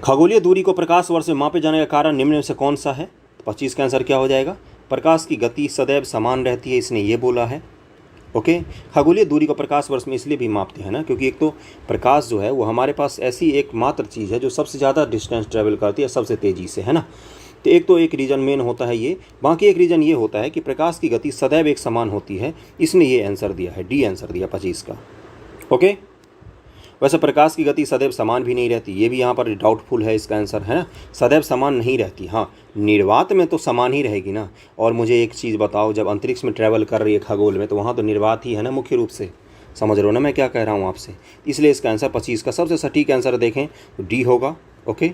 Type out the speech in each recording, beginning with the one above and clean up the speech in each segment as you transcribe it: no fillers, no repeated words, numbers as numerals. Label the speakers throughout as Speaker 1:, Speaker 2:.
Speaker 1: खगोलीय दूरी को प्रकाश वर्ष में मापे जाने का कारण निम्न में से कौन सा है? 25 का आंसर क्या हो जाएगा? प्रकाश की गति सदैव समान रहती है, इसने ये बोला है। ओके, खगोलीय दूरी को प्रकाश वर्ष में इसलिए भी मापते हैं ना, क्योंकि एक तो प्रकाश जो है वो हमारे पास ऐसी एकमात्र चीज़ है जो सबसे ज़्यादा डिस्टेंस ट्रैवल करती है सबसे तेज़ी से, है ना। तो एक रीज़न मेन होता है ये। बाकी एक रीज़न ये होता है कि प्रकाश की गति सदैव एक समान होती है, इसने ये आंसर दिया है, डी आंसर दिया 25 का। ओके, वैसे प्रकाश की गति सदैव समान भी नहीं रहती, ये भी यहाँ पर डाउटफुल है इसका आंसर, है ना। सदैव समान नहीं रहती, हाँ निर्वात में तो समान ही रहेगी ना। और मुझे एक चीज़ बताओ, जब अंतरिक्ष में ट्रैवल कर रही है खगोल में, तो वहाँ तो निर्वात ही है ना मुख्य रूप से। समझ रहे हो ना मैं क्या कह रहा हूँ आपसे। इसलिए इसका आंसर 25 का सबसे सटीक आंसर देखें तो डी होगा। ओके,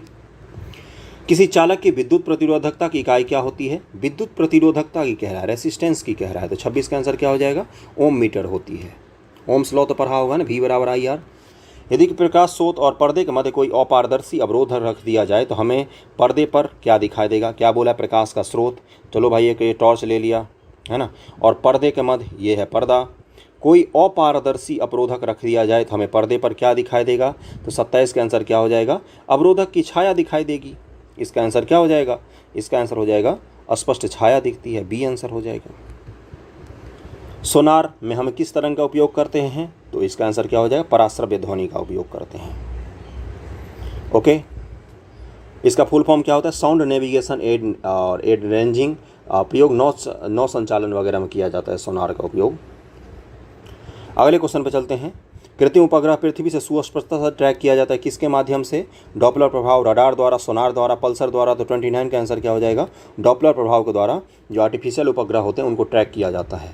Speaker 1: किसी चालक की विद्युत प्रतिरोधकता की इकाई क्या होती है? विद्युत प्रतिरोधकता की कह रहा है, रेसिस्टेंस की कह रहा है, तो 26 का आंसर क्या हो जाएगा? ओम मीटर होती है। ओम्स लॉ तो पढ़ा होगा ना, V बराबर IR। यदि प्रकाश स्रोत और पर्दे के मध्य कोई अपारदर्शी अवरोध रख दिया जाए तो हमें पर्दे पर क्या दिखाई देगा? क्या बोला? प्रकाश का स्रोत। चलो भाई, एक टॉर्च ले लिया, है ना, और पर्दे के मध्य ये है पर्दा। कोई अपारदर्शी अवरोधक रख दिया जाए तो हमें पर्दे पर क्या दिखाई देगा? तो 27 का आंसर क्या हो जाएगा? अवरोधक की छाया दिखाई देगी। इसका आंसर क्या हो जाएगा? इसका आंसर हो जाएगा स्पष्ट छाया दिखती है, बी आंसर हो जाएगा। सोनार में हम किस तरंग का उपयोग करते हैं? तो इसका आंसर क्या हो जाएगा? पराश्रव्य ध्वनि का उपयोग करते हैं। ओके, इसका फुल फॉर्म क्या होता है? साउंड नेविगेशन एड और एड रेंजिंग। प्रयोग नौ संचालन वगैरह में किया जाता है सोनार का उपयोग। अगले क्वेश्चन पर चलते हैं। कृत्रिम उपग्रह पृथ्वी से सुस्पष्टता से ट्रैक किया जाता है किसके माध्यम से? डॉपलर प्रभाव, रडार द्वारा, सोनार द्वारा, पल्सर द्वारा। तो 29 का आंसर क्या हो जाएगा? डॉपलर प्रभाव के द्वारा जो आर्टिफिशियल उपग्रह होते हैं उनको ट्रैक किया जाता है।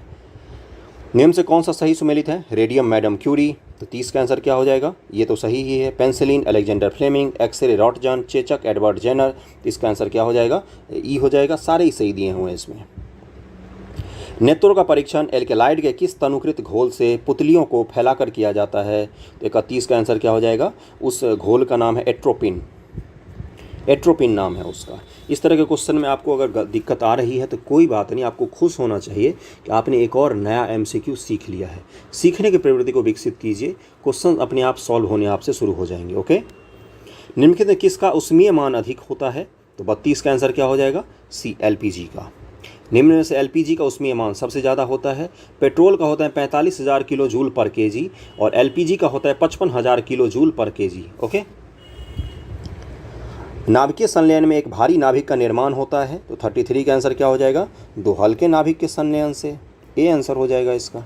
Speaker 1: निम्न से कौन सा सही सुमेलित है? Radium madam Curie. तो 30 का आंसर क्या हो जाएगा? ये तो सही ही है। पेंसिलिन अलेक्जेंडर फ्लेमिंग, एक्सरे रॉटजन, चेचक एडवर्ड जेनर। इसका आंसर क्या हो जाएगा? ई हो जाएगा। सारे ही सही दिए हुए हैं इसमें। नेत्रों का परीक्षण एल्केलाइड के किस तनुकृत घोल से पुतलियों को फैलाकर किया जाता है? तो 31 का आंसर क्या हो जाएगा? उस घोल का नाम है एट्रोपिन। एट्रोपिन नाम है उसका। इस तरह के क्वेश्चन में आपको अगर दिक्कत आ रही है तो कोई बात नहीं, आपको खुश होना चाहिए कि आपने एक और नया MCQ सीख लिया है। सीखने की प्रवृत्ति को विकसित कीजिए, क्वेश्चन अपने आप सॉल्व होने आपसे शुरू हो जाएंगे। ओके, निम्नलिखित में किसका उष्मीय मान अधिक होता है? तो 32 का आंसर क्या हो जाएगा? सी, LPG का। निम्न में से LPG का उष्मीय मान सबसे ज़्यादा होता है। पेट्रोल का होता है 45,000 किलो जूल पर केजी और LPG का होता है 55,000 किलो जूल पर केजी। ओके, नाभिकीय संलयन में एक भारी नाभिक का निर्माण होता है। तो 33 का आंसर क्या हो जाएगा? दो हल्के नाभिक के संलयन से। ए आंसर हो जाएगा इसका।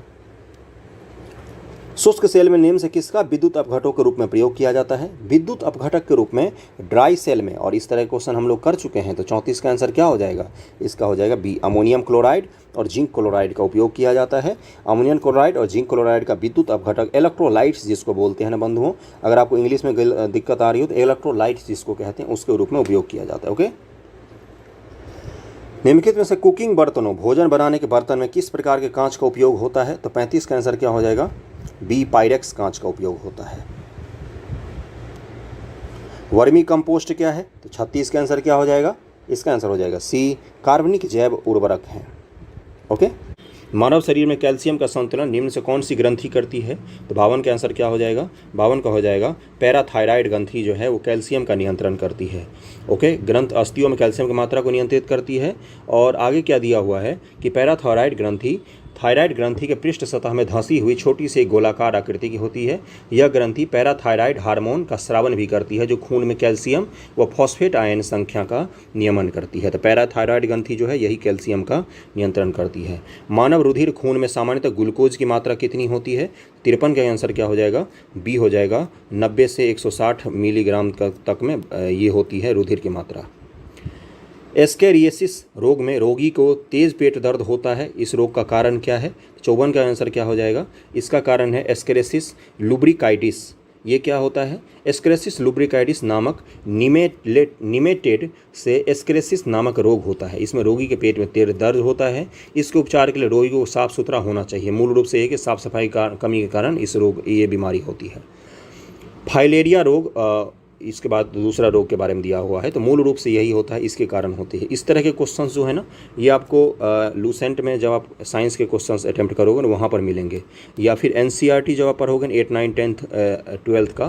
Speaker 1: शुष्क सेल में निम्न से किसका विद्युत अपघटक के रूप में प्रयोग किया जाता है? विद्युत अपघटक के रूप में ड्राई सेल में, और इस तरह के क्वेश्चन हम लोग कर चुके हैं। तो 34 का आंसर क्या हो जाएगा? इसका हो जाएगा बी, अमोनियम क्लोराइड और जिंक क्लोराइड का उपयोग किया जाता है। अमोनियम क्लोराइड और जिंक क्लोराइड का विद्युत अपघटक, इलेक्ट्रोलाइट्स जिसको बोलते हैं ना बंधुओं, अगर आपको इंग्लिश में दिक्कत आ रही हो तो इलेक्ट्रोलाइट्स जिसको कहते हैं उसके रूप में उपयोग किया जाता है। ओके, निम्नलिखित में से कुकिंग बर्तनों, भोजन बनाने के बर्तन में किस प्रकार के कांच का उपयोग होता है? तो 35 का आंसर क्या हो जाएगा? बी, पायरेक्स कांच का उपयोग होता है। वर्मी कंपोस्ट क्या है? तो 36 का आंसर क्या हो जाएगा? इसका आंसर हो जाएगा सी, कार्बनिक जैव उर्वरक है। ओके, मानव शरीर में कैल्शियम का संतुलन निम्न से कौन सी ग्रंथि करती है? तो 52 का आंसर क्या हो जाएगा? 52 का हो जाएगा पैराथायराइड ग्रंथि जो है वो कैल्शियम का नियंत्रण करती है। ओके, ग्रंथ अस्थियों में कैल्शियम की मात्रा को नियंत्रित करती है। और आगे क्या दिया हुआ है कि पैराथायराइड ग्रंथि थायराइड ग्रंथि के पृष्ठ सतह में धंसी हुई छोटी सी गोलाकार आकृति की होती है। यह ग्रंथि पैराथायराइड हार्मोन का स्रावन भी करती है जो खून में कैल्शियम व फॉस्फेट आयन संख्या का नियमन करती है। तो पैराथायराइड ग्रंथि जो है यही कैल्शियम का नियंत्रण करती है। मानव रुधिर खून में सामान्यतः ग्लूकोज की मात्रा कितनी होती है? 53 का आंसर क्या हो जाएगा? बी हो जाएगा। 90 से 160 मिलीग्राम तक में ये होती है रुधिर की मात्रा। एस्केरियासिस रोग में रोगी को तेज पेट दर्द होता है, इस रोग का कारण क्या है? 54 का आंसर क्या हो जाएगा? इसका कारण है एस्केरेसिस लुब्रिकाइटिस। ये क्या होता है? एस्केरेसिस लुब्रिकाइटिस नामक निमेटेड से एस्केरेसिस नामक रोग होता है। इसमें रोगी के पेट में तेज दर्द होता है। इसके उपचार के लिए रोगी को साफ सुथरा होना चाहिए। मूल रूप से ये कि साफ सफाई का कमी के कारण ये बीमारी होती है। फाइलेरिया रोग, इसके बाद दूसरा रोग के बारे में दिया हुआ है। तो मूल रूप से यही होता है, इसके कारण होते हैं। इस तरह के क्वेश्चंस जो है ना, ये आपको लूसेंट में जब आप साइंस के क्वेश्चंस अटेम्प्ट करोगे ना वहाँ पर मिलेंगे, या फिर NCERT जब आप पढ़ोगे 8, 9, 10th 12th का,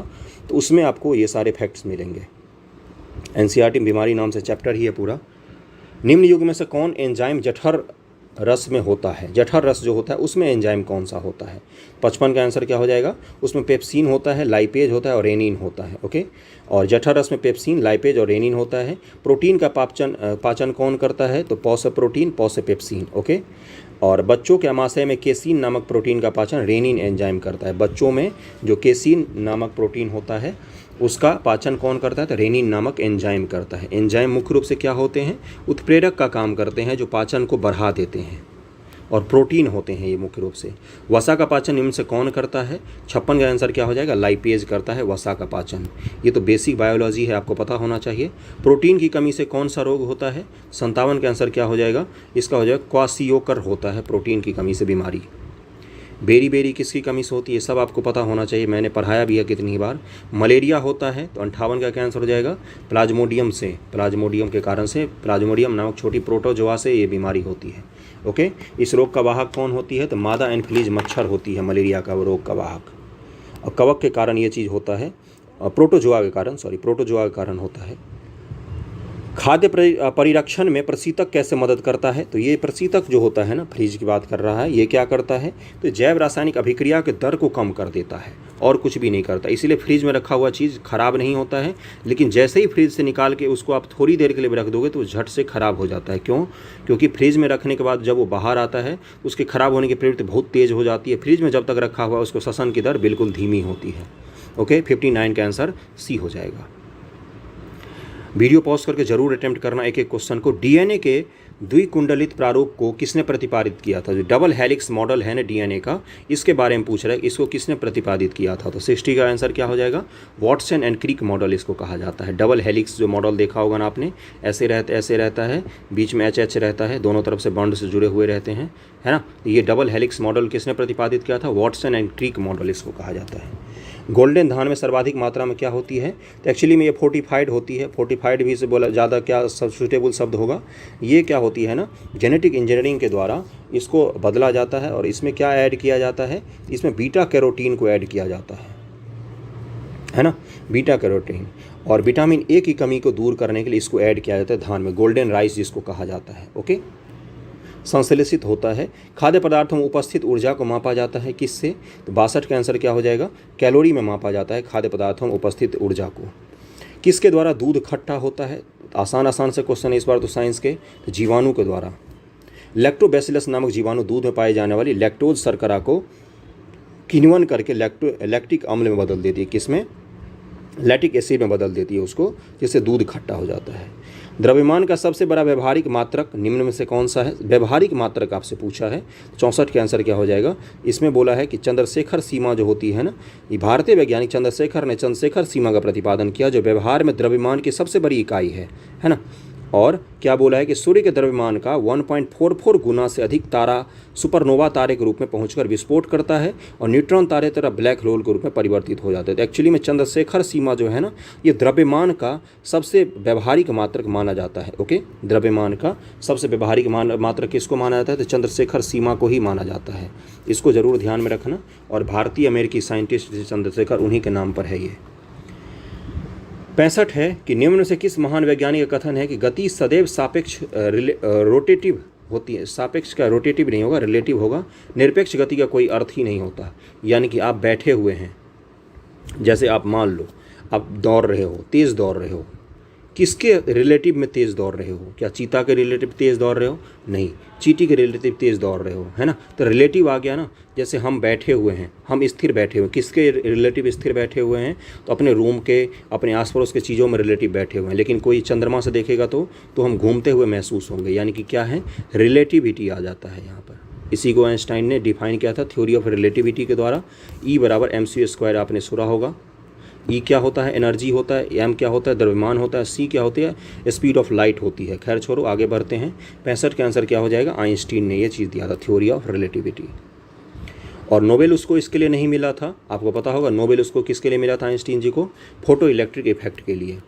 Speaker 1: तो उसमें आपको ये सारे फैक्ट्स मिलेंगे। एनसीईआरटी बीमारी नाम से चैप्टर ही है पूरा। निम्न युग में से कौन एंजाइम जठर रस में होता है? जठर रस जो होता है उसमें एंजाइम कौन सा होता है? 55 का आंसर क्या हो जाएगा? उसमें पेप्सिन होता है, लाइपेज होता है और रेनिन होता है। ओके, और जठर रस में पेप्सिन, लाइपेज और रेनिन होता है। प्रोटीन का पाचन कौन करता है? तो पौ से प्रोटीन, पौ से पेप्सिन। ओके, और बच्चों के आमाशय में केसिन नामक प्रोटीन का पाचन रेनिन एंजाइम करता है। बच्चों में जो केसिन नामक प्रोटीन होता है उसका पाचन कौन करता है? तो रेनिन नामक एंजाइम करता है। एंजाइम मुख्य रूप से क्या होते हैं? उत्प्रेरक का काम करते हैं जो पाचन को बढ़ा देते हैं, और प्रोटीन होते हैं ये मुख्य रूप से। वसा का पाचन निम्न से कौन करता है? 56 का आंसर क्या हो जाएगा? लाइपेज करता है वसा का पाचन। ये तो बेसिक बायोलॉजी है, आपको पता होना चाहिए। प्रोटीन की कमी से कौन सा रोग होता है? 57 का आंसर क्या हो जाएगा? इसका हो जाएगा क्वासियोकर होता है प्रोटीन की कमी से बीमारी। बेरी बेरी किसकी कमी से होती है? सब आपको पता होना चाहिए, मैंने पढ़ाया भी है कितनी बार। मलेरिया होता है, तो 58 का क्या आंसर हो जाएगा? प्लाज्मोडियम से, प्लाज्मोडियम के कारण से, प्लाज्मोडियम नामक छोटी प्रोटोजोआ से ये बीमारी होती है। ओके, इस रोग का वाहक कौन होती है? तो मादा एनफ्लीज मच्छर होती है मलेरिया का रोग का वाहक। और कवक के कारण ये चीज़ होता है, प्रोटोजोआ के कारण, प्रोटोजोआ के कारण होता है। खाद्य परिरक्षण में प्रशीतक कैसे मदद करता है? तो ये प्रशीतक जो होता है ना, फ्रिज की बात कर रहा है, ये क्या करता है? तो जैव रासायनिक अभिक्रिया के दर को कम कर देता है और कुछ भी नहीं करता। इसीलिए फ्रिज में रखा हुआ चीज़ खराब नहीं होता है, लेकिन जैसे ही फ्रिज से निकाल के उसको आप थोड़ी देर के लिए रख दोगे तो झट से ख़राब हो जाता है। क्यों? क्योंकि फ्रिज में रखने के बाद जब वो बाहर आता है उसके ख़राब होने की प्रवृत्ति बहुत तेज़ हो जाती है। फ्रिज में जब तक रखा हुआ उसको श्वसन की दर बिल्कुल धीमी होती है। ओके, 59 का आंसर सी हो जाएगा। वीडियो पॉज करके जरूर अटेम्प्ट करना एक एक क्वेश्चन को। डीएनए के द्विकुंडलित प्रारूप को किसने प्रतिपादित किया था? जो डबल हेलिक्स मॉडल है ना डीएनए का, इसके बारे में पूछ रहा है, इसको किसने प्रतिपादित किया था? तो 60 का आंसर क्या हो जाएगा? वॉटसन एंड क्रिक मॉडल इसको कहा जाता है। डबल हेलिक्स जो मॉडल देखा होगा ना आपने, ऐसे रहता है, बीच में एच रहता है, दोनों तरफ से बॉन्ड से जुड़े हुए रहते हैं, है ना। ये डबल हेलिक्स मॉडल किसने प्रतिपादित किया था? वॉटसन एंड क्रिक मॉडल इसको कहा जाता है। गोल्डन धान में सर्वाधिक मात्रा में क्या होती है? तो एक्चुअली में ये फोर्टिफाइड होती है। फोर्टिफाइड भी से बोला ज़्यादा क्या सूटेबल शब्द होगा? ये क्या होती है ना, जेनेटिक इंजीनियरिंग के द्वारा इसको बदला जाता है और इसमें क्या ऐड किया जाता है? इसमें बीटा कैरोटीन को ऐड किया जाता है ना, बीटा कैरोटीन। और विटामिन ए की कमी को दूर करने के लिए इसको ऐड किया जाता है धान में, गोल्डन राइस जिसको कहा जाता है। ओके, संश्लेषित होता है। खाद्य पदार्थों में उपस्थित ऊर्जा को मापा जाता है किससे? तो 62 का आंसर क्या हो जाएगा? कैलोरी में मापा जाता है खाद्य पदार्थों में उपस्थित ऊर्जा को। किसके द्वारा दूध खट्टा होता है? आसान से क्वेश्चन है इस बार तो साइंस के। तो जीवाणु के द्वारा। लैक्टोबैसिलस नामक जीवाणु दूध में पाई जाने वाली लैक्टोज शर्करा को किण्वन करके लैक्टिक अम्ल में बदल देती है। किसमें? लैक्टिक एसिड में बदल देती है उसको, जिससे दूध खट्टा हो जाता है। द्रव्यमान का सबसे बड़ा व्यवहारिक मात्रक निम्न में से कौन सा है? व्यवहारिक मात्रक आपसे पूछा है। 64 का आंसर क्या हो जाएगा? इसमें बोला है कि चंद्रशेखर सीमा जो होती है ना, ये भारतीय वैज्ञानिक चंद्रशेखर ने चंद्रशेखर सीमा का प्रतिपादन किया, जो व्यवहार में द्रव्यमान की सबसे बड़ी इकाई है ना। और क्या बोला है कि सूर्य के द्रव्यमान का 1.44 गुना से अधिक तारा सुपरनोवा तारे के रूप में पहुंचकर विस्फोट करता है और न्यूट्रॉन तारे तरह ब्लैक होल के रूप में परिवर्तित हो जाते हैं। तो एक्चुअली में चंद्रशेखर सीमा जो है ना, ये द्रव्यमान का सबसे व्यवहारिक मात्रक माना जाता है। ओके, द्रव्यमान का सबसे व्यवहारिक मात्रक किसको माना जाता है? तो चंद्रशेखर सीमा को ही माना जाता है। इसको जरूर ध्यान में रखना। और भारतीय अमेरिकी साइंटिस्ट चंद्रशेखर, उन्हीं के नाम पर है ये। 65 है कि निम्न से किस महान वैज्ञानिक का कथन है कि गति सदैव सापेक्ष रोटेटिव होती है? सापेक्ष का रोटेटिव नहीं होगा, रिलेटिव होगा। निरपेक्ष गति का कोई अर्थ ही नहीं होता। यानी कि आप बैठे हुए हैं, जैसे आप मान लो आप दौड़ रहे हो, तेज़ दौड़ रहे हो, किसके रिलेटिव में तेज़ दौड़ रहे हो? क्या चीता के रिलेटिव तेज़ दौड़ रहे हो? नहीं, चींटी के रिलेटिव तेज़ दौड़ रहे हो, है ना। तो रिलेटिव आ गया ना। जैसे हम बैठे हुए हैं, हम स्थिर बैठे हुए हैं, किसके रिलेटिव स्थिर बैठे हुए हैं? तो अपने रूम के, अपने आस पड़ोस के चीज़ों में रिलेटिव बैठे हुए हैं। लेकिन कोई चंद्रमा से देखेगा तो हम घूमते हुए महसूस होंगे। यानी कि क्या है? रिलेटिविटी आ जाता है यहाँ पर। इसी को आइंस्टाइन ने डिफाइन किया था थ्योरी ऑफ रिलेटिविटी के द्वारा। E = mc² आपने सुना होगा। E क्या होता है? एनर्जी होता है। M क्या होता है? द्रव्यमान होता है। C क्या होती है? स्पीड ऑफ लाइट होती है। खैर छोड़ो, आगे बढ़ते हैं। 65 का आंसर क्या हो जाएगा? आइंस्टीन ने ये चीज़ दिया था, थ्योरी ऑफ रिलेटिविटी। और नोबेल उसको इसके लिए नहीं मिला था, आपको पता होगा। नोबेल उसको किसके लिए मिला था आइंस्टीन जी को? फोटो इलेक्ट्रिक इफेक्ट के लिए।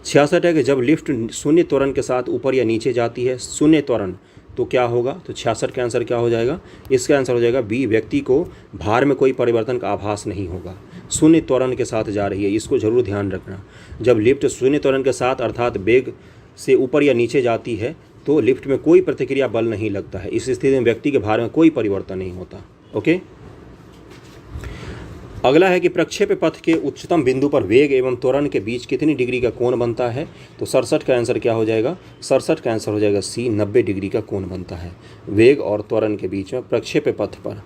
Speaker 1: 66 है कि जब लिफ्ट शून्य त्वरण के साथ ऊपर या नीचे जाती है, शून्य त्वरण, तो क्या होगा? तो 66 का आंसर क्या हो जाएगा? इसका आंसर हो जाएगा बी, व्यक्ति को भार में कोई परिवर्तन का आभास नहीं होगा। शून्य त्वरण के साथ जा रही है, इसको जरूर ध्यान रखना। जब लिफ्ट शून्य त्वरण के साथ अर्थात वेग से ऊपर या नीचे जाती है तो लिफ्ट में कोई प्रतिक्रिया बल नहीं लगता है। इस स्थिति में व्यक्ति के भार में कोई परिवर्तन नहीं होता। ओके, अगला है कि प्रक्षेप्य पथ के उच्चतम बिंदु पर वेग एवं त्वरण के बीच कितनी डिग्री का कोण बनता है? तो 67 का आंसर क्या हो जाएगा? 67 का आंसर हो जाएगा सी, 90 डिग्री का कोण बनता है वेग और त्वरण के बीच में प्रक्षेप्य पथ पर।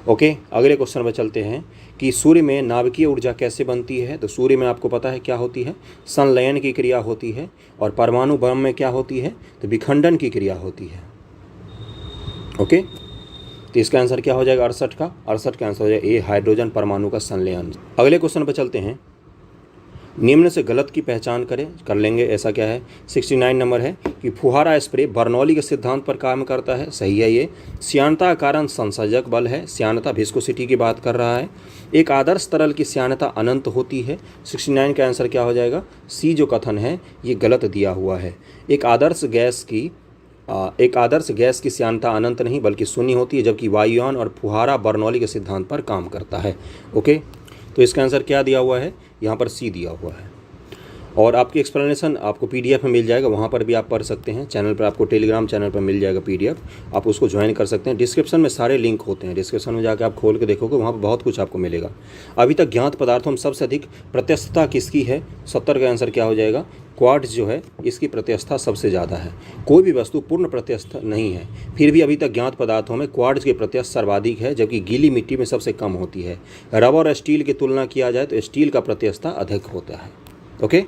Speaker 1: ओके, अगले क्वेश्चन पर चलते हैं कि सूर्य में नाभिकीय ऊर्जा कैसे बनती है? तो सूर्य में आपको पता है क्या होती है? संलयन की क्रिया होती है। और परमाणु बम में क्या होती है? तो विखंडन की क्रिया होती है। ओके, तो इसका आंसर क्या हो जाएगा? 68 का। 68 का आंसर हो जाएगा ए, हाइड्रोजन परमाणु का संलयन। अगले क्वेश्चन पर चलते हैं, निम्न से गलत की पहचान करें। कर लेंगे, ऐसा क्या है? 69 नंबर है कि फुहारा स्प्रे बर्नौली के सिद्धांत पर काम करता है। सही है ये। श्यानता का कारण संसर्जक बल है। श्यानता विस्कोसिटी की बात कर रहा है। एक आदर्श तरल की श्यानता अनंत होती है। 69 का आंसर क्या हो जाएगा? सी जो कथन है ये गलत दिया हुआ है। एक आदर्श गैस की श्यानता अनंत नहीं बल्कि शून्य होती है, जबकि वायुयान और फुहारा बर्नौली के सिद्धांत पर काम करता है। ओके, तो इसका आंसर क्या दिया हुआ है? यहाँ पर सी दिया हुआ है। और आपकी एक्सप्लेनेशन आपको पीडीएफ में मिल जाएगा, वहाँ पर भी आप पढ़ सकते हैं। चैनल पर आपको टेलीग्राम चैनल पर मिल जाएगा पीडीएफ, आप उसको ज्वाइन कर सकते हैं। डिस्क्रिप्शन में सारे लिंक होते हैं, डिस्क्रिप्शन में जाकर आप खोल के देखोगे, वहाँ पर बहुत कुछ आपको मिलेगा। अभी तक ज्ञात पदार्थों में सबसे अधिक प्रत्यस्थता किसकी है? 70 का आंसर क्या हो जाएगा? क्वार्ट्ज जो है इसकी प्रत्यस्थता सबसे ज़्यादा है। कोई भी वस्तु पूर्ण प्रत्यस्थ नहीं है, फिर भी अभी तक ज्ञात पदार्थों में क्वार्ट्ज की प्रत्यस्थ सर्वाधिक है, जबकि गीली मिट्टी में सबसे कम होती है। रबर और स्टील की तुलना किया जाए तो स्टील का प्रत्यस्थता अधिक होता है। ओके,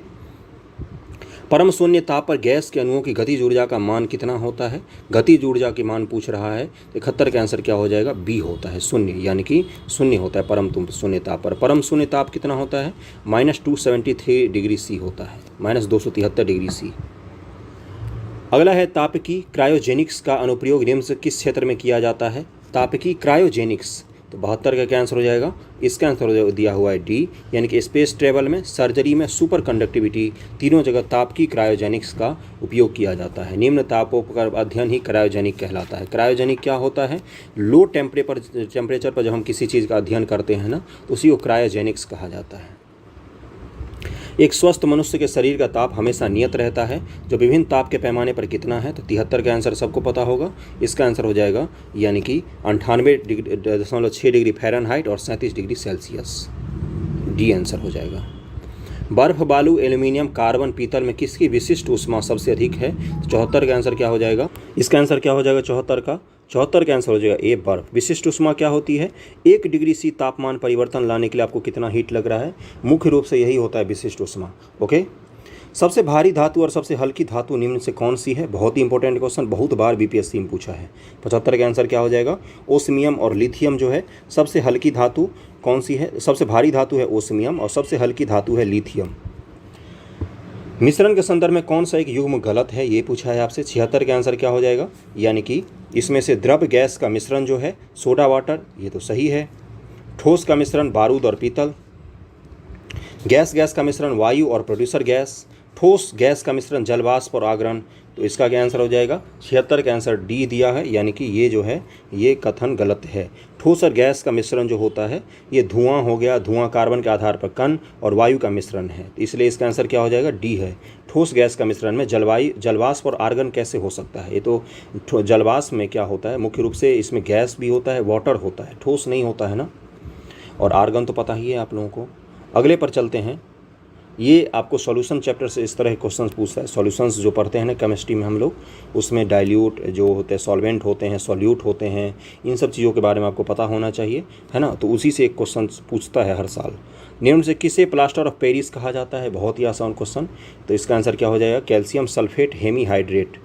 Speaker 1: परम शून्य ताप पर गैस के अणुओं की गतिज ऊर्जा का मान कितना होता है? गतिज ऊर्जा के मान पूछ रहा है। 71 का आंसर क्या हो जाएगा? बी होता है, शून्य, यानी कि शून्य होता है परम शून्य ताप पर। परम शून्य ताप कितना होता है? -273 डिग्री सी होता है, -273 डिग्री सी। अगला है तापकी क्रायोजेनिक्स का अनुप्रयोग निम्न से किस क्षेत्र में किया जाता है? तापकी क्रायोजेनिक्स, तो 72 का क्या आंसर हो जाएगा? इसका आंसर दिया हुआ है डी, यानी कि स्पेस ट्रेवल में, सर्जरी में, सुपर कंडक्टिविटी, तीनों जगह तापकी क्रायोजेनिक्स का उपयोग किया जाता है। निम्न तापों का अध्ययन ही क्रायोजेनिक कहलाता है। क्रायोजेनिक क्या होता है? लो टेम्परेचर पर जब हम किसी चीज़ का अध्ययन करते हैं ना, तो उसी को क्रायोजेनिक्स कहा जाता है। एक स्वस्थ मनुष्य के शरीर का ताप हमेशा नियत रहता है, जो विभिन्न ताप के पैमाने पर कितना है? तो 73 का आंसर सबको पता होगा। इसका आंसर हो जाएगा यानी कि 98.6 डिग्री फ़ारेनहाइट और 37 डिग्री सेल्सियस। डी आंसर हो जाएगा। बर्फ, बालू, एल्यूमिनियम, कार्बन, पीतल में किसकी विशिष्ट ऊष्मा सबसे अधिक है? 74 का आंसर क्या हो जाएगा? इसका आंसर क्या हो जाएगा? 74 का आंसर हो जाएगा ए, बर्फ। विशिष्ट ऊष्मा क्या होती है? 1 डिग्री सी तापमान परिवर्तन लाने के लिए आपको कितना हीट लग रहा है? मुख्य रूप से यही होता है विशिष्ट ऊष्मा। ओके, सबसे भारी धातु और सबसे हल्की धातु निम्न से कौन सी है? बहुत ही इंपॉर्टेंट क्वेश्चन, बहुत बार बीपीएससी में पूछा है। 75 का आंसर क्या हो जाएगा? ओस्मियम और लिथियम जो है। सबसे हल्की धातु कौन सी है? सबसे भारी धातु है ओस्मियम और सबसे हल्की धातु है लिथियम। मिश्रण के संदर्भ में कौन सा एक युग्म गलत है? ये पूछा है आपसे। 76 का आंसर क्या हो जाएगा? यानी कि इसमें से द्रव गैस का मिश्रण जो है सोडा वाटर, ये तो सही है। ठोस का मिश्रण बारूद और पीतल। गैस का मिश्रण वायु और प्रोड्यूसर गैस। ठोस गैस का मिश्रण जलवाष्प और आगरण। तो इसका क्या आंसर हो जाएगा? 76 का आंसर डी दिया है, यानी कि ये जो है ये कथन गलत है। ठोस और गैस का मिश्रण जो होता है ये धुआं हो गया, धुआं कार्बन के आधार पर कण और वायु का मिश्रण है, इसलिए इसका आंसर क्या हो जाएगा? डी है। ठोस गैस का मिश्रण में जलवाष्प और आर्गन कैसे हो सकता है? ये तो जलवाष्प में क्या होता है? मुख्य रूप से इसमें गैस भी होता है, वाटर होता है, ठोस नहीं होता है ना। और आर्गन तो पता ही है आप लोगों को। अगले पर चलते हैं। ये आपको सॉल्यूशन चैप्टर से इस तरह के क्वेश्चन पूछता है। सॉल्यूशंस जो पढ़ते हैं ना केमिस्ट्री में हम लोग, उसमें डाइल्यूट जो होते हैं, सॉल्वेंट होते हैं, सॉल्यूट होते हैं, इन सब चीज़ों के बारे में आपको पता होना चाहिए, है ना। तो उसी से एक क्वेश्चन पूछता है हर साल। निम्न से किसे प्लास्टर ऑफ पेरिस कहा जाता है? बहुत ही आसान क्वेश्चन। तो इसका आंसर क्या हो जाएगा? Calcium sulphate hemihydrate.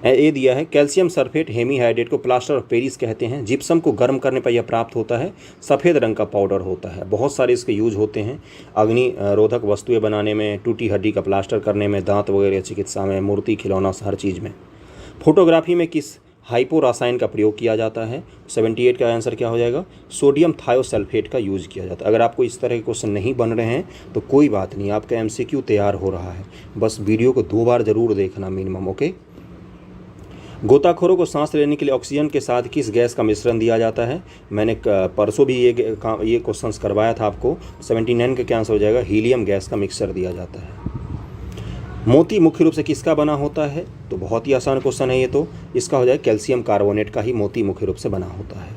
Speaker 1: ये दिया है, कैल्शियम सल्फेट हेमीहाइड्रेट को प्लास्टर ऑफ पेरिस कहते हैं। जिप्सम को गर्म करने पर यह प्राप्त होता है। सफ़ेद रंग का पाउडर होता है। बहुत सारे इसके यूज होते हैं अग्नि रोधक वस्तुएं बनाने में, टूटी हड्डी का प्लास्टर करने में, दांत वगैरह चिकित्सा में, मूर्ति खिलौना, हर चीज़ में। फोटोग्राफी में किस हाइपो रसायन का प्रयोग किया जाता है? 78 का आंसर क्या हो जाएगा? सोडियम थायोसल्फेट का यूज़ किया जाता है। अगर आपको इस तरह के क्वेश्चन नहीं बन रहे हैं तो कोई बात नहीं, आपका MCQ तैयार हो रहा है, बस वीडियो को 2 बार ज़रूर देखना मिनिमम। ओके, गोताखोरों को सांस लेने के लिए ऑक्सीजन के साथ किस गैस का मिश्रण दिया जाता है? मैंने परसों भी ये क्वेश्चंस करवाया था आपको। 79 का क्या आंसर हो जाएगा? हीलियम गैस का मिक्सचर दिया जाता है। मोती मुख्य रूप से किसका बना होता है? तो बहुत ही आसान क्वेश्चन है ये तो। इसका हो जाएगा कैल्शियम कार्बोनेट का ही मोती मुख्य रूप से बना होता है।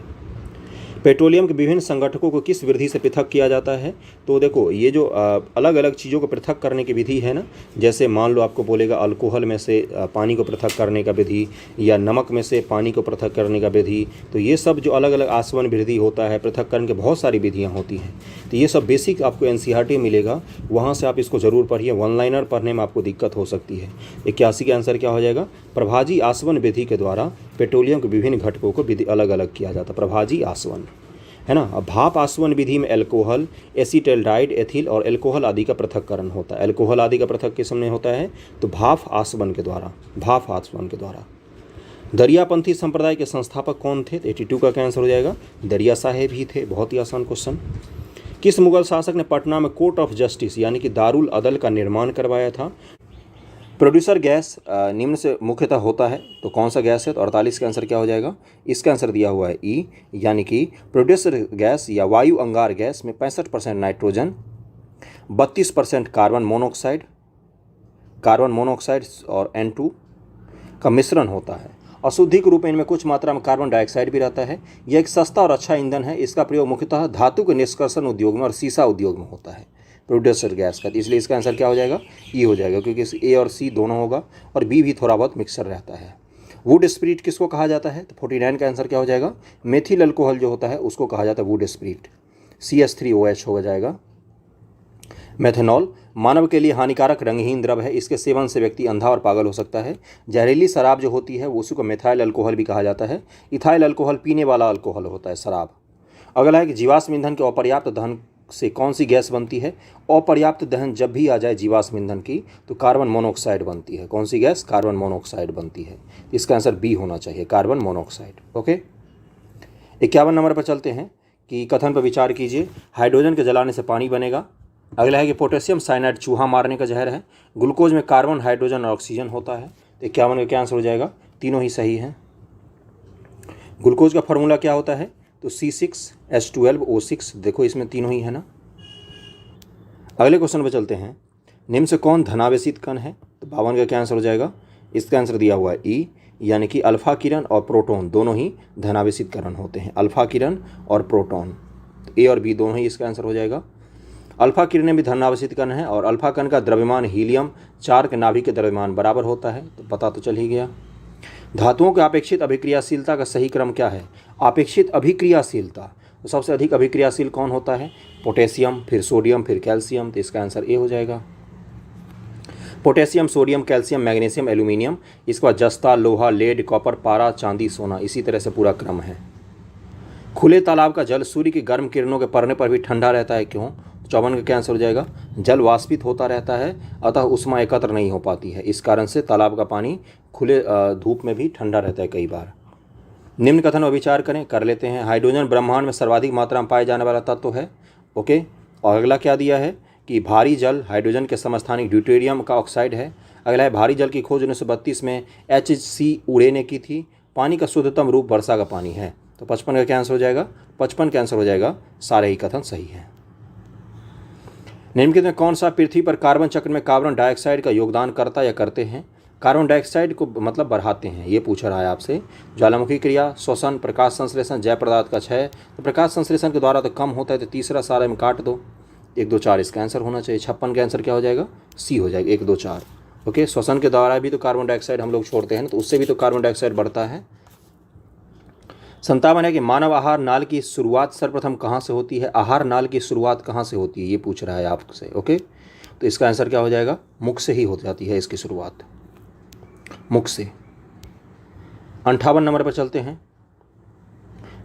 Speaker 1: पेट्रोलियम के विभिन्न संगठकों को किस विधि से पृथक किया जाता है? तो देखो ये जो अलग अलग चीज़ों को पृथक करने की विधि है ना, जैसे मान लो आपको बोलेगा अल्कोहल में से पानी को पृथक करने का विधि, या नमक में से पानी को पृथक करने का विधि, तो ये सब जो अलग अलग आसवन विधि होता है, पृथक करने की बहुत सारी विधियाँ होती हैं। तो ये सब बेसिक आपको NCERT मिलेगा, वहाँ से आप इसको ज़रूर पढ़िए। वन लाइनर पढ़ने में आपको दिक्कत हो सकती है। 81 का आंसर क्या हो जाएगा? प्रभाजी आसवन विधि के द्वारा पेट्रोलियम के विभिन्न घटकों को विधि अलग अलग किया जाता है। प्रभाजी आसवन है ना। अब भाप आसवन विधि में अल्कोहल, एसीटल्डाइड, एथिल और अल्कोहल आदि का पृथक्करण होता है। अल्कोहल आदि का पृथक किस में होता है? तो भाप आसवन के द्वारा। दरियापंथी संप्रदाय के संस्थापक कौन थे? 82 का क्या आंसर हो जाएगा? दरिया साहेब ही थे। बहुत ही आसान क्वेश्चन। किस मुगल शासक ने पटना में कोर्ट ऑफ जस्टिस यानी कि दारुल अदल का निर्माण करवाया था? प्रोड्यूसर गैस निम्न से मुख्यतः होता है, तो कौन सा गैस है? तो 48 का आंसर क्या हो जाएगा? इसका आंसर दिया हुआ है ई, यानी कि प्रोड्यूसर गैस या वायु अंगार गैस में 65% नाइट्रोजन, 32% कार्बन मोनोऑक्साइड और N2 का मिश्रण होता है। अशुद्धिक रूप में इनमें कुछ मात्रा में कार्बन डाइऑक्साइड भी रहता है। यह एक सस्ता और अच्छा ईंधन है। इसका प्रयोग मुख्यतः धातु के निष्कर्षण उद्योग में और सीसा उद्योग में होता है प्रोड्यूसर गैस का। इसलिए इसका आंसर क्या हो जाएगा? ई हो जाएगा, क्योंकि ए और सी दोनों होगा और बी भी थोड़ा बहुत मिक्सर रहता है। वुड स्प्रिट किसको कहा जाता है? तो 49 का आंसर क्या हो जाएगा? मेथिल अल्कोहल जो होता है उसको कहा जाता है वुड स्प्रिट। CH3OH हो जाएगा। मेथनॉल मानव के लिए हानिकारक रंगहीन द्रव है। इसके सेवन से व्यक्ति अंधा और पागल हो सकता है। जहरीली शराब जो होती है उसी को मिथाइल अल्कोहल भी कहा जाता है। इथाइल अल्कोहल पीने वाला अल्कोहल होता है, शराब। अगला है कि जीवाश्म ईंधन के अपर्याप्त दहन से कौन सी गैस बनती है? अपर्याप्त दहन जब भी आ जाए जीवाश्म ईंधन की तो कार्बन मोनोऑक्साइड बनती है। कौन सी गैस? कार्बन मोनोऑक्साइड बनती है। इसका आंसर बी होना चाहिए, कार्बन मोनोऑक्साइड। ओके, 51 नंबर पर चलते हैं कि कथन पर विचार कीजिए। हाइड्रोजन के जलाने से पानी बनेगा। अगला है कि पोटेशियम साइनाइड चूहा मारने का जहर है। ग्लूकोज में कार्बन, हाइड्रोजन और ऑक्सीजन होता है। तो 51 का क्या आंसर हो जाएगा? तीनों ही सही हैं। ग्लूकोज का फॉर्मूला क्या होता है? तो C6H12O6। देखो इसमें तीनों ही है ना। अगले क्वेश्चन पर चलते हैं। निम्न से कौन धनावेशित कण है? तो 52 का क्या आंसर हो जाएगा? इसका आंसर दिया हुआ है ई, यानी कि अल्फा किरण और प्रोटॉन दोनों ही धनावेशित कण होते हैं। अल्फा किरण और प्रोटॉन, ए और बी दोनों ही इसका आंसर हो जाएगा। अल्फा किरणें भी धनावेशित कण है और अल्फा कण का द्रव्यमान हीलियम 4 के नाभिक के द्रव्यमान बराबर होता है। तो पता तो चल ही गया। धातुओं की अपेक्षित अभिक्रियाशीलता का सही क्रम क्या है? अपेक्षित अभिक्रियाशीलता, तो सबसे अधिक अभिक्रियाशील कौन होता है? पोटेशियम, फिर सोडियम, फिर कैल्शियम। तो इसका आंसर ए हो जाएगा। Potassium, sodium, calcium, magnesium, aluminium. इसके बाद जस्ता, लोहा, लेड, कॉपर, पारा, चांदी, सोना। इसी तरह से पूरा क्रम है। खुले तालाब का जल सूर्य की गर्म किरणों के पड़ने पर भी ठंडा रहता है, क्यों? 54 का क्या आंसर हो जाएगा? जल वाष्पित होता रहता है, अतः उष्मा एकत्र नहीं हो पाती है। इस कारण से तालाब का पानी खुले धूप में भी ठंडा रहता है कई बार। निम्न कथन पर विचार करें, कर लेते हैं। हाइड्रोजन ब्रह्मांड में सर्वाधिक मात्रा में पाए जाने वाला तत्व है। ओके, और अगला क्या दिया है कि भारी जल हाइड्रोजन के समस्थानिक ड्यूटेरियम का ऑक्साइड है। अगला है भारी जल की खोज 1932 में HC उड़े ने की थी। पानी का शुद्धतम रूप वर्षा का पानी है। तो 55 का क्या आंसर हो जाएगा? 55 का आंसर हो जाएगा। सारे ही कथन सही हैं। निम्नलिखित में कौन सा पृथ्वी पर कार्बन चक्र में कार्बन डाइऑक्साइड का योगदान करता या करते हैं? कार्बन डाइऑक्साइड को मतलब बढ़ाते हैं, ये पूछ रहा है आपसे। ज्वालामुखी क्रिया, श्वसन, प्रकाश संश्लेषण, जैव पदार्थ का क्षय। तो प्रकाश संश्लेषण के द्वारा तो कम होता है, तो तीसरा सारे में काट दो। 1 2 4 इसका आंसर होना चाहिए। 56 का आंसर क्या हो जाएगा? सी हो जाएगा, 1 2 4। ओके, श्वसन के द्वारा भी तो कार्बन डाइऑक्साइड हम लोग छोड़ते हैं ना, तो उससे भी तो कार्बन डाइऑक्साइड बढ़ता है। 57 है कि मानव आहार नाल की शुरुआत सर्वप्रथम कहाँ से होती है? आहार नाल की शुरुआत कहाँ से होती है, ये पूछ रहा है आपसे। ओके, तो इसका आंसर क्या हो जाएगा? मुख से ही हो जाती है इसकी शुरुआत, मुख से। 58 नंबर पर चलते हैं।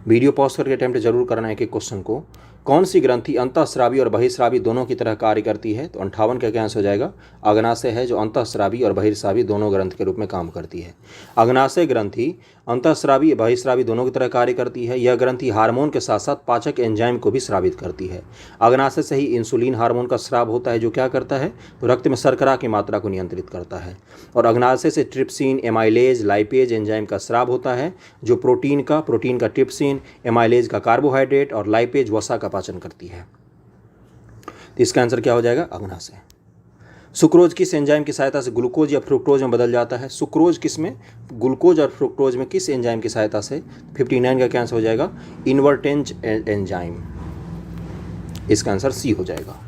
Speaker 1: वीडियो पॉज करके अटेम्प्ट जरूर करना है एक एक क्वेश्चन को। कौन सी ग्रंथि अंतःस्रावी और बहिःस्रावी दोनों की तरह कार्य करती है? तो 58 का क्या आंसर हो जाएगा? अग्नाशय है, जो अंतःस्रावी और बहिःस्रावी दोनों ग्रंथ के रूप में काम करती है। अग्नाशय ग्रंथि अंतःस्रावी बहिःस्रावी दोनों की तरह कार्य करती है। यह ग्रंथि हार्मोन के साथ साथ पाचक एंजाइम को भी स्रावित करती है। अग्नाशय से ही इंसुलिन हार्मोन का स्राव होता है, जो क्या करता है? तो रक्त में शर्करा की मात्रा को नियंत्रित करता है। और अग्नाशय से ट्रिप्सिन, एमाइलेज, लाइपेज एंजाइम का स्राव होता है, जो प्रोटीन का ट्रिप्सिन, एमाइलेज का कार्बोहाइड्रेट और लाइपेज वसा का पाचन करती है। तो इसका आंसर क्या हो जाएगा? अग्नाशय। सुक्रोज किस एंजाइम की सहायता से ग्लूकोज या फ्रुक्टोज में बदल जाता है? सुक्रोज किस में? ग्लूकोज और फ्रुक्टोज में किस एंजाइम की सहायता से? 59 का क्या आंसर हो जाएगा? इन्वर्टेंज एंजाइम। इसका आंसर सी हो जाएगा।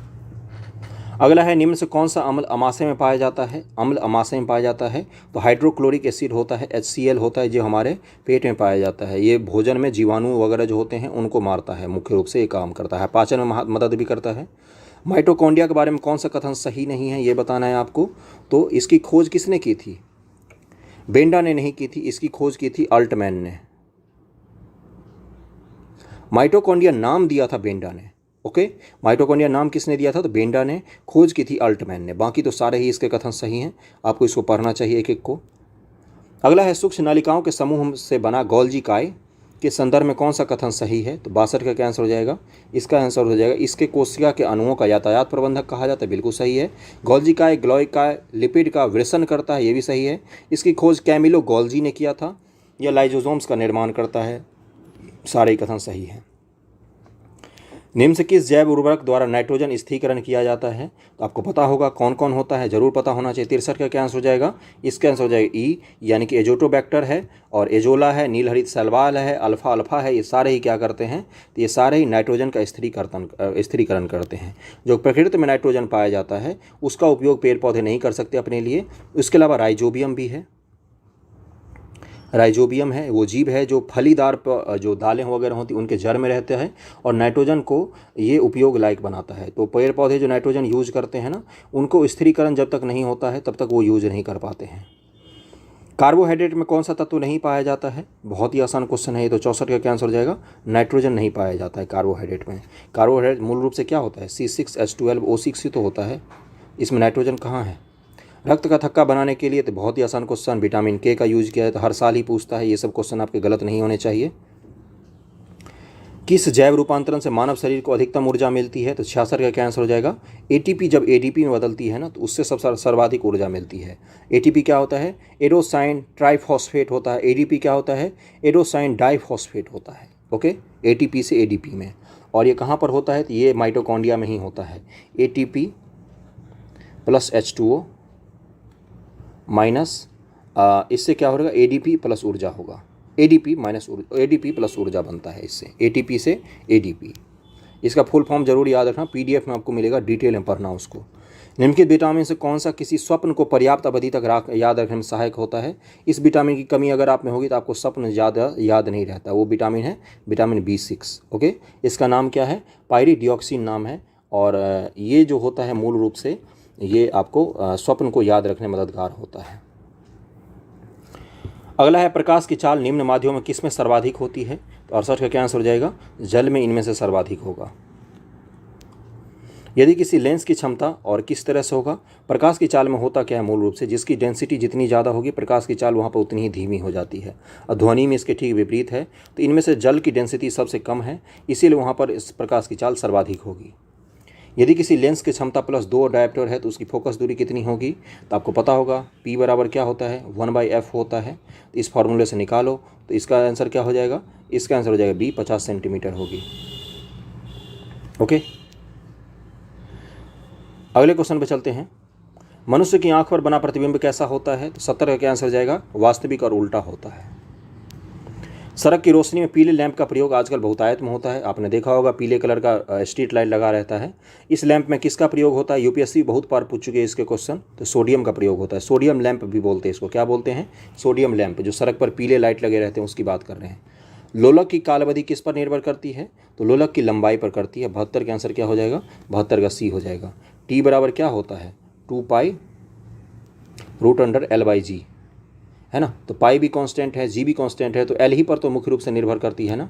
Speaker 1: अगला है, निम्न से कौन सा अम्ल अमाशय में पाया जाता है? अम्ल अमाशय में पाया जाता है तो हाइड्रोक्लोरिक एसिड होता है, HCl होता है, जो हमारे पेट में पाया जाता है। ये भोजन में जीवाणु वगैरह जो होते हैं उनको मारता है, मुख्य रूप से ये काम करता है। पाचन में मदद भी करता है। माइटोकॉन्ड्रिया के बारे में कौन सा कथन सही नहीं है, ये बताना है आपको। तो इसकी खोज किसने की थी? बेंडा ने नहीं की थी, इसकी खोज की थी अल्टमैन ने। माइटोकॉन्ड्रिया नाम दिया था बेंडा ने। ओके, माइटोकॉन्ड्रिया नाम किसने दिया था? तो बेंडा ने। खोज की थी अल्टमैन ने। बाकी तो सारे ही इसके कथन सही हैं, आपको इसको पढ़ना चाहिए एक एक को। अगला है, सूक्ष्म नालिकाओं के समूह से बना गोल्जी काय के संदर्भ में कौन सा कथन सही है? तो 62 का क्या आंसर हो जाएगा? इसका आंसर हो जाएगा, इसके कोशिका के अणुओं का यातायात प्रबंधक कहा जाता है। बिल्कुल सही है। गोल्जी काय ग्लाइकाय लिपिड का वृषण करता है, ये भी सही है। इसकी खोज कैमिलो गोल्जी ने किया था। यह लाइजोसोम्स का निर्माण करता है। सारे कथन सही हैं। निम्न से किस जैव उर्वरक द्वारा नाइट्रोजन स्थिरीकरण किया जाता है? तो आपको पता होगा कौन कौन होता है, जरूर पता होना चाहिए। 63 का क्या आंसर हो जाएगा? इसका आंसर हो जाएगा ई, यानी कि एजोटोबैक्टर है, और एजोला है, नीलहरित सलवाल है, अल्फा अल्फा है। ये सारे ही क्या करते हैं? तो ये सारे ही नाइट्रोजन का स्थिरीकरण करते हैं। जो प्रकृति में नाइट्रोजन पाया जाता है उसका उपयोग पेड़ पौधे नहीं कर सकते अपने लिए। इसके अलावा राइजोबियम भी है। राइजोबियम है, वो जीव है जो फलीदार जो दालें वगैरह होती उनके जड़ में रहते हैं और नाइट्रोजन को ये उपयोग लायक बनाता है। तो पेड़ पौधे जो नाइट्रोजन यूज करते हैं ना, उनको स्थिरीकरण जब तक नहीं होता है तब तक वो यूज नहीं कर पाते हैं। कार्बोहाइड्रेट में कौन सा तत्व नहीं पाया जाता है? बहुत ही आसान क्वेश्चन है ये। तो 64 का क्या आंसर हो जाएगा? नाइट्रोजन नहीं पाया जाता है कार्बोहाइड्रेट में। कार्बोहाइड्रेट मूल रूप से क्या होता है? C6H12O6 ही तो होता है, इसमें नाइट्रोजन कहाँ है? रक्त का थक्का बनाने के लिए तो बहुत ही आसान क्वेश्चन, विटामिन के का यूज किया है, तो हर साल ही पूछता है। ये सब क्वेश्चन आपके गलत नहीं होने चाहिए। किस जैव रूपांतरण से मानव शरीर को अधिकतम ऊर्जा मिलती है? तो 66 का क्या आंसर हो जाएगा? ATP जब ADP में बदलती है ना, तो उससे सबसे सर्वाधिक ऊर्जा मिलती है। ATP क्या होता है? एडोसाइन ट्राइफॉस्फेट होता है। ADP क्या होता है? एडोसाइन डाइफॉस्फेट होता है। ओके, ATP से ADP में। और ये कहाँ पर होता है? तो ये माइटोकॉन्ड्रिया में ही होता है। ATP प्लस H2O माइनस इससे क्या होगा? ADP प्लस ऊर्जा होगा। ADP प्लस ऊर्जा बनता है इससे, ATP से ADP। इसका फुल फॉर्म जरूर याद रखना, PDF में आपको मिलेगा, डिटेल में पढ़ना उसको। निम्नलिखित विटामिन से कौन सा किसी स्वप्न को पर्याप्त अवधि तक याद रखने में सहायक होता है? इस विटामिन की कमी अगर आप में होगी तो आपको स्वप्न ज़्यादा याद नहीं रहता। वो विटामिन है विटामिन B6। ओके, इसका नाम क्या है? पायरिडिऑक्सिन नाम है। और ये जो होता है मूल रूप से ये आपको स्वप्न को याद रखने में मददगार होता है। अगला है, प्रकाश की चाल निम्न माध्यमों में किस में सर्वाधिक होती है? तो 68 का क्या आंसर हो जाएगा? जल में इनमें से सर्वाधिक होगा। यदि किसी लेंस की क्षमता और किस तरह से होगा? प्रकाश की चाल में होता क्या है मूल रूप से? जिसकी डेंसिटी जितनी ज़्यादा होगी प्रकाश की चाल वहाँ पर उतनी ही धीमी हो जाती है। और ध्वनि में इसके ठीक विपरीत है। तो इनमें से जल की डेंसिटी सबसे कम है, इसीलिए वहाँ पर इस प्रकाश की चाल सर्वाधिक होगी। यदि किसी लेंस की क्षमता +2 डायोप्टर है तो उसकी फोकस दूरी कितनी होगी? तो आपको पता होगा P बराबर क्या होता है? 1/f होता है। तो इस फॉर्मूले से निकालो, तो इसका आंसर क्या हो जाएगा? इसका आंसर हो जाएगा B 50 सेंटीमीटर होगी। ओके, अगले क्वेश्चन पे चलते हैं। मनुष्य की आंख पर बना प्रतिबिंब कैसा होता है? तो 70 का क्या आंसर हो जाएगा? वास्तविक और उल्टा होता है। सड़क की रोशनी में पीले लैंप का प्रयोग आजकल बहुतायत में होता है। आपने देखा होगा पीले कलर का स्ट्रीट लाइट लगा रहता है। इस लैंप में किसका प्रयोग होता है? UPSC बहुत बार पूछ चुके हैं इसके क्वेश्चन। तो सोडियम का प्रयोग होता है। सोडियम लैंप भी बोलते हैं इसको। क्या बोलते हैं? Sodium lamp. जो सड़क पर पीले लाइट लगे रहते हैं उसकी बात कर रहे हैं। लोलक की काल अवधि किस पर निर्भर करती है? तो लोलक की लंबाई पर करती है। 72 का आंसर क्या हो जाएगा? 72 का C हो जाएगा। T बराबर क्या होता है? 2π √L/G है ना। तो पाई भी कांस्टेंट है, G भी कांस्टेंट है, तो L ही पर तो मुख्य रूप से निर्भर करती है ना।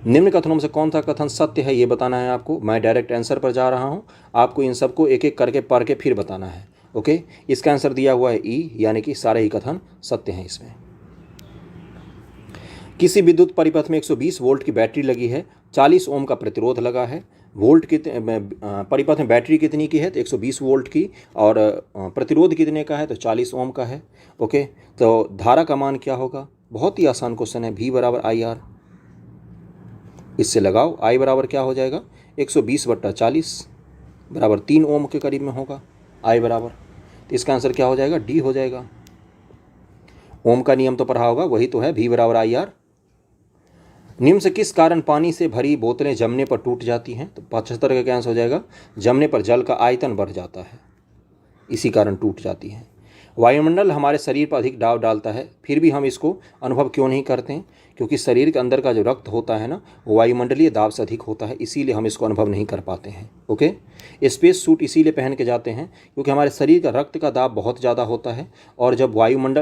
Speaker 1: निम्न कथनों में से कौन सा कथन सत्य है ये बताना है आपको। मैं डायरेक्ट आंसर पर जा रहा हूँ, आपको इन सबको एक एक करके पढ़ के फिर बताना है। ओके, इसका आंसर दिया हुआ है ई, यानी कि सारे ही कथन सत्य हैं इसमें। किसी विद्युत परिपथ में 120 वोल्ट की बैटरी लगी है, 40 ओम का प्रतिरोध लगा है। वोल्ट कितने परिपथ में बैटरी कितनी की है तो 120 वोल्ट की, और प्रतिरोध कितने का है तो 40 ओम का है। ओके, तो धारा का मान क्या होगा? बहुत ही आसान क्वेश्चन है, V बराबर आई आर। इससे लगाओ, I बराबर क्या हो जाएगा 120/40 बराबर 3 ओम के करीब में होगा I बराबर। तो इसका आंसर क्या हो जाएगा? डी हो जाएगा। ओम का नियम तो पढ़ा होगा, वही तो है, V बराबर आई आर। निम्न से किस कारण पानी से भरी बोतलें जमने पर टूट जाती हैं? तो 75 का क्या आंसर हो जाएगा? जमने पर जल का आयतन बढ़ जाता है, इसी कारण टूट जाती हैं। वायुमंडल हमारे शरीर पर अधिक दबाव डालता है, फिर भी हम इसको अनुभव क्यों नहीं करते हैं? क्योंकि शरीर के अंदर का जो रक्त होता है ना, वो वायुमंडलीय दाब से अधिक होता है, इसीलिए हम इसको अनुभव नहीं कर पाते हैं। ओके, स्पेस सूट इसीलिए पहन के जाते हैं क्योंकि हमारे शरीर का रक्त का दाब बहुत ज़्यादा होता है, और जब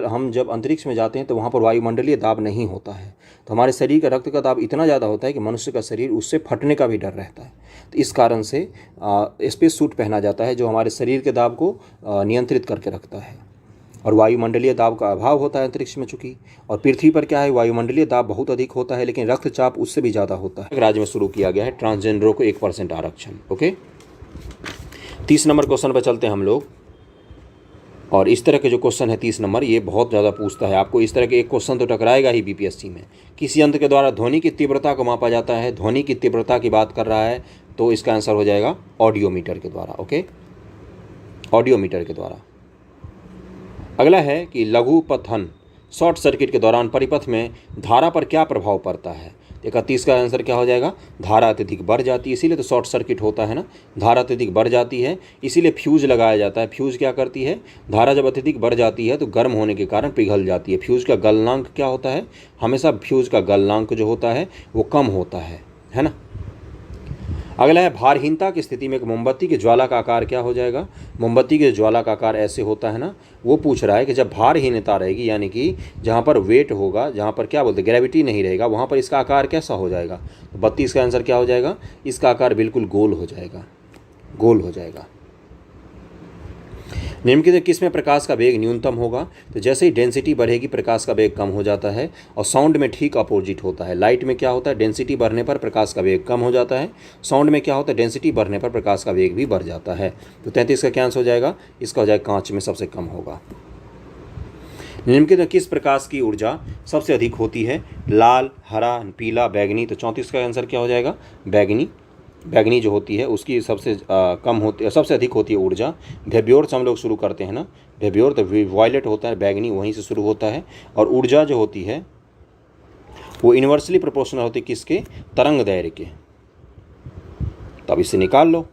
Speaker 1: हम जब अंतरिक्ष में जाते हैं तो वहाँ पर वायुमंडलीय दाब नहीं होता है, तो हमारे शरीर का रक्त का दाब इतना ज़्यादा होता है कि मनुष्य का शरीर उससे फटने का भी डर रहता है। तो इस कारण से स्पेस सूट पहना जाता है जो हमारे शरीर के दाब को नियंत्रित करके रखता है। और वायुमंडलीय दाब का अभाव होता है अंतरिक्ष में चूंकि, और पृथ्वी पर क्या है, वायुमंडलीय दाब बहुत अधिक होता है, लेकिन रक्तचाप उससे भी ज़्यादा होता है। राज्य में शुरू किया गया है ट्रांसजेंडरों को 1% आरक्षण। ओके, 30 नंबर क्वेश्चन पर चलते हैं हम लोग। और इस तरह के जो क्वेश्चन है 30 नंबर, ये बहुत ज़्यादा पूछता है आपको। इस तरह के एक क्वेश्चन तो टकराएगा ही बीपीएससी में। किसी यंत्र के द्वारा ध्वनि की तीव्रता को मापा जाता है। ध्वनि की तीव्रता की बात कर रहा है, तो इसका आंसर हो जाएगा ऑडियोमीटर के द्वारा। ओके, ऑडियोमीटर के द्वारा। अगला है कि लघु पथन शॉर्ट सर्किट के दौरान परिपथ में धारा पर क्या प्रभाव पड़ता है? 31 का आंसर क्या हो जाएगा? धारा अत्यधिक बढ़ जाती है, इसीलिए तो शॉर्ट सर्किट होता है ना। धारा अत्यधिक बढ़ जाती है, इसीलिए फ्यूज लगाया जाता है। फ्यूज क्या करती है? धारा जब अत्यधिक बढ़ जाती है तो गर्म होने के कारण पिघल जाती है। फ्यूज का गलनांक क्या होता है? हमेशा फ्यूज का गलनांक जो होता है वो कम होता है ना। अगला है भारहीनता की स्थिति में एक मोमबत्ती के ज्वाला का आकार क्या हो जाएगा? मोमबत्ती के ज्वाला का आकार ऐसे होता है ना। वो पूछ रहा है कि जब भारहीनता रहेगी, यानी कि जहाँ पर वेट होगा, जहाँ पर क्या बोलते हैं ग्रेविटी नहीं रहेगा, वहाँ पर इसका आकार कैसा हो जाएगा? तो 32 का आंसर क्या हो जाएगा? इसका आकार बिल्कुल गोल हो जाएगा, गोल हो जाएगा। निम्नलिखित किस में प्रकाश का वेग न्यूनतम होगा? तो जैसे ही डेंसिटी बढ़ेगी प्रकाश का वेग कम हो जाता है, और साउंड में ठीक अपोजिट होता है। लाइट में क्या होता है? डेंसिटी बढ़ने पर प्रकाश का वेग कम हो जाता है। साउंड में क्या होता है? डेंसिटी बढ़ने पर प्रकाश का वेग भी बढ़ जाता है। तो 33 का क्या आंसर हो जाएगा? इसका हो जाएगा कांच में सबसे कम होगा। निम्नलिखित किस प्रकाश की ऊर्जा सबसे अधिक होती है? लाल, हरा, पीला, बैगनी। तो 34 का आंसर क्या हो जाएगा? बैगनी। बैगनी जो होती है उसकी सबसे कम होती है, सबसे अधिक होती है ऊर्जा। वेव्योर से हम लोग शुरू करते हैं ना, वेव्योर तो वॉयलेट होता है, बैगनी वहीं से शुरू होता है। और ऊर्जा जो होती है वो इन्वर्सली प्रोपोर्शनल होती है किसके? तरंग दैर्घ्य के। तो अब इसे निकाल लो।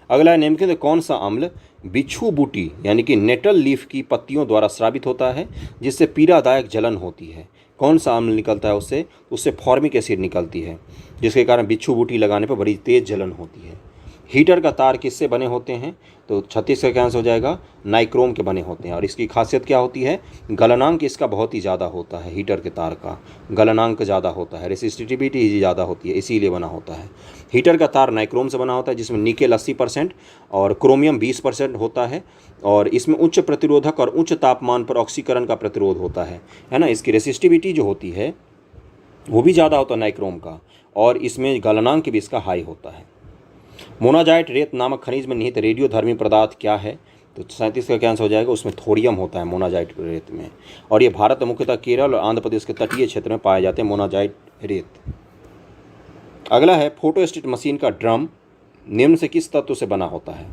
Speaker 1: अगला है निम्नलिखित कौन सा अम्ल बिच्छू बूटी यानी कि नेटल लीफ की पत्तियों द्वारा स्रावित होता है जिससे पीड़ादायक जलन होती है? कौन सा अम्ल निकलता है उससे फॉर्मिक एसिड निकलती है, जिसके कारण बिच्छू बूटी लगाने पर बड़ी तेज जलन होती है। हीटर का तार किससे बने होते हैं? तो 36 का आंसर हो जाएगा नाइक्रोम के बने होते हैं। और इसकी खासियत क्या होती है? गलनांक इसका बहुत ही ज़्यादा होता है। हीटर के तार का गलनांक ज़्यादा होता है, रेसिस्टिविटी ज़्यादा होती है, इसीलिए बना होता है। हीटर का तार नाइक्रोम से बना होता है जिसमें निकेल 80% और क्रोमियम 20% होता है, और इसमें उच्च प्रतिरोधक और उच्च तापमान पर ऑक्सीकरण का प्रतिरोध होता है ना। इसकी रेसिस्टिविटी जो होती है वो भी ज़्यादा होता है नाइक्रोम का, और इसमें गलनांक भी इसका हाई होता है। मोनाजाइट रेत नामक खनिज में निहित रेडियोधर्मी पदार्थ क्या है? तो 37 का क्या आंसर हो जाएगा? उसमें थोरियम होता है मोनाजाइट रेत में, और ये भारत मुख्यतः केरल और आंध्र प्रदेश के तटीय क्षेत्र में पाए जाते हैं मोनाजाइट रेत। अगला है फोटोस्टेट मशीन का ड्रम निम्न से किस तत्व से बना होता है?